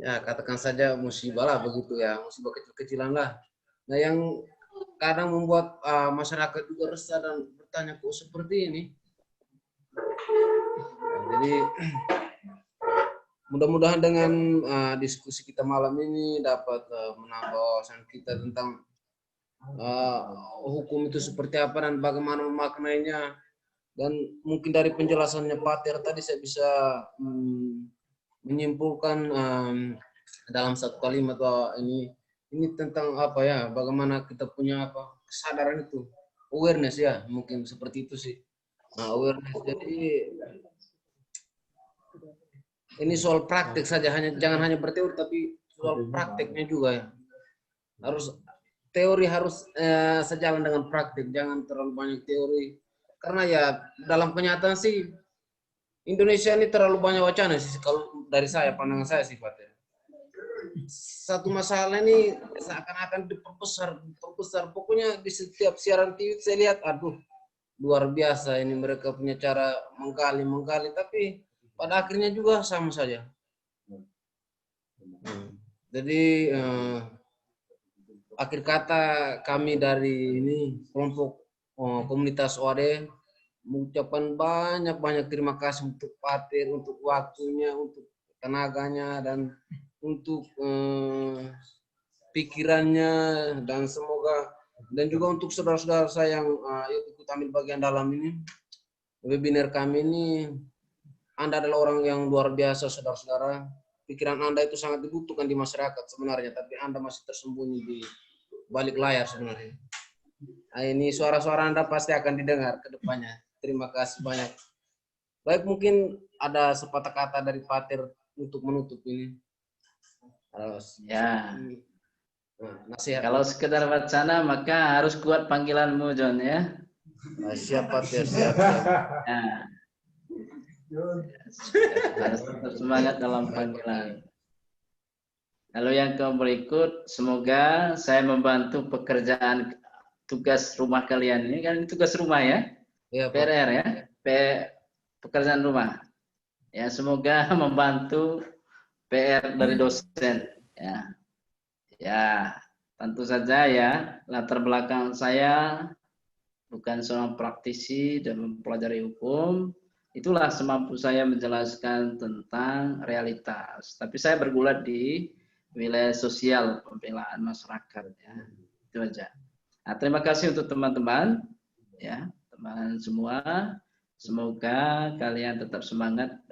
katakan saja musibah lah begitu ya, musibah kecil-kecilan lah. Nah yang kadang membuat masyarakat juga resah dan bertanya kok seperti ini. Nah, jadi mudah-mudahan dengan diskusi kita malam ini dapat menambah wawasan kita tentang hukum itu seperti apa dan bagaimana memaknainya. Dan mungkin dari penjelasannya Pater tadi saya bisa menyimpulkan dalam satu kalimat bahwa ini tentang apa ya, bagaimana kita punya apa kesadaran itu, awareness ya, mungkin seperti itu sih. Nah, awareness. Jadi ini soal praktik saja, jangan hanya berteori tapi soal praktiknya juga ya. Teori harus sejalan dengan praktik, jangan terlalu banyak teori. Karena ya dalam kenyataan sih Indonesia ini terlalu banyak wacana sih kalau dari saya, pandangan saya sih Pak. Satu masalah ini seakan-akan diperbesar. Pokoknya di setiap siaran TV saya lihat, aduh luar biasa ini mereka punya cara menggali, tapi pada akhirnya juga sama saja. Jadi akhir kata kami dari ini kelompok komunitas OAD mengucapkan banyak terima kasih untuk Pater, untuk waktunya, untuk tenaganya, dan untuk pikirannya, dan semoga dan juga untuk saudara-saudara saya yang ikut ambil bagian dalam ini webinar kami ini. Anda adalah orang yang luar biasa saudara-saudara. Pikiran Anda itu sangat dibutuhkan di masyarakat sebenarnya, tapi Anda masih tersembunyi di balik layar sebenarnya. Nah, ini suara-suara Anda pasti akan didengar ke depannya. Terima kasih banyak. Baik, mungkin ada sepatah kata dari Pater untuk menutup ini. Ya. Nasihat. Kalau sekedar wacana maka harus kuat panggilanmu John ya. Siap Pater, siap. Ya. Harus tetap semangat dalam panggilan. Lalu yang berikut, semoga saya membantu pekerjaan tugas rumah kalian. Ini kan tugas rumah ya, PRR ya, pekerjaan rumah. Ya, semoga membantu PR dari dosen. Ya, tentu saja ya, latar belakang saya bukan seorang praktisi dan mempelajari hukum. Itulah semampu saya menjelaskan tentang realitas. Tapi saya bergulat di wilayah sosial pembelaan masyarakat ya. Itu aja. Nah, terima kasih untuk teman-teman ya, teman semua. Semoga kalian tetap semangat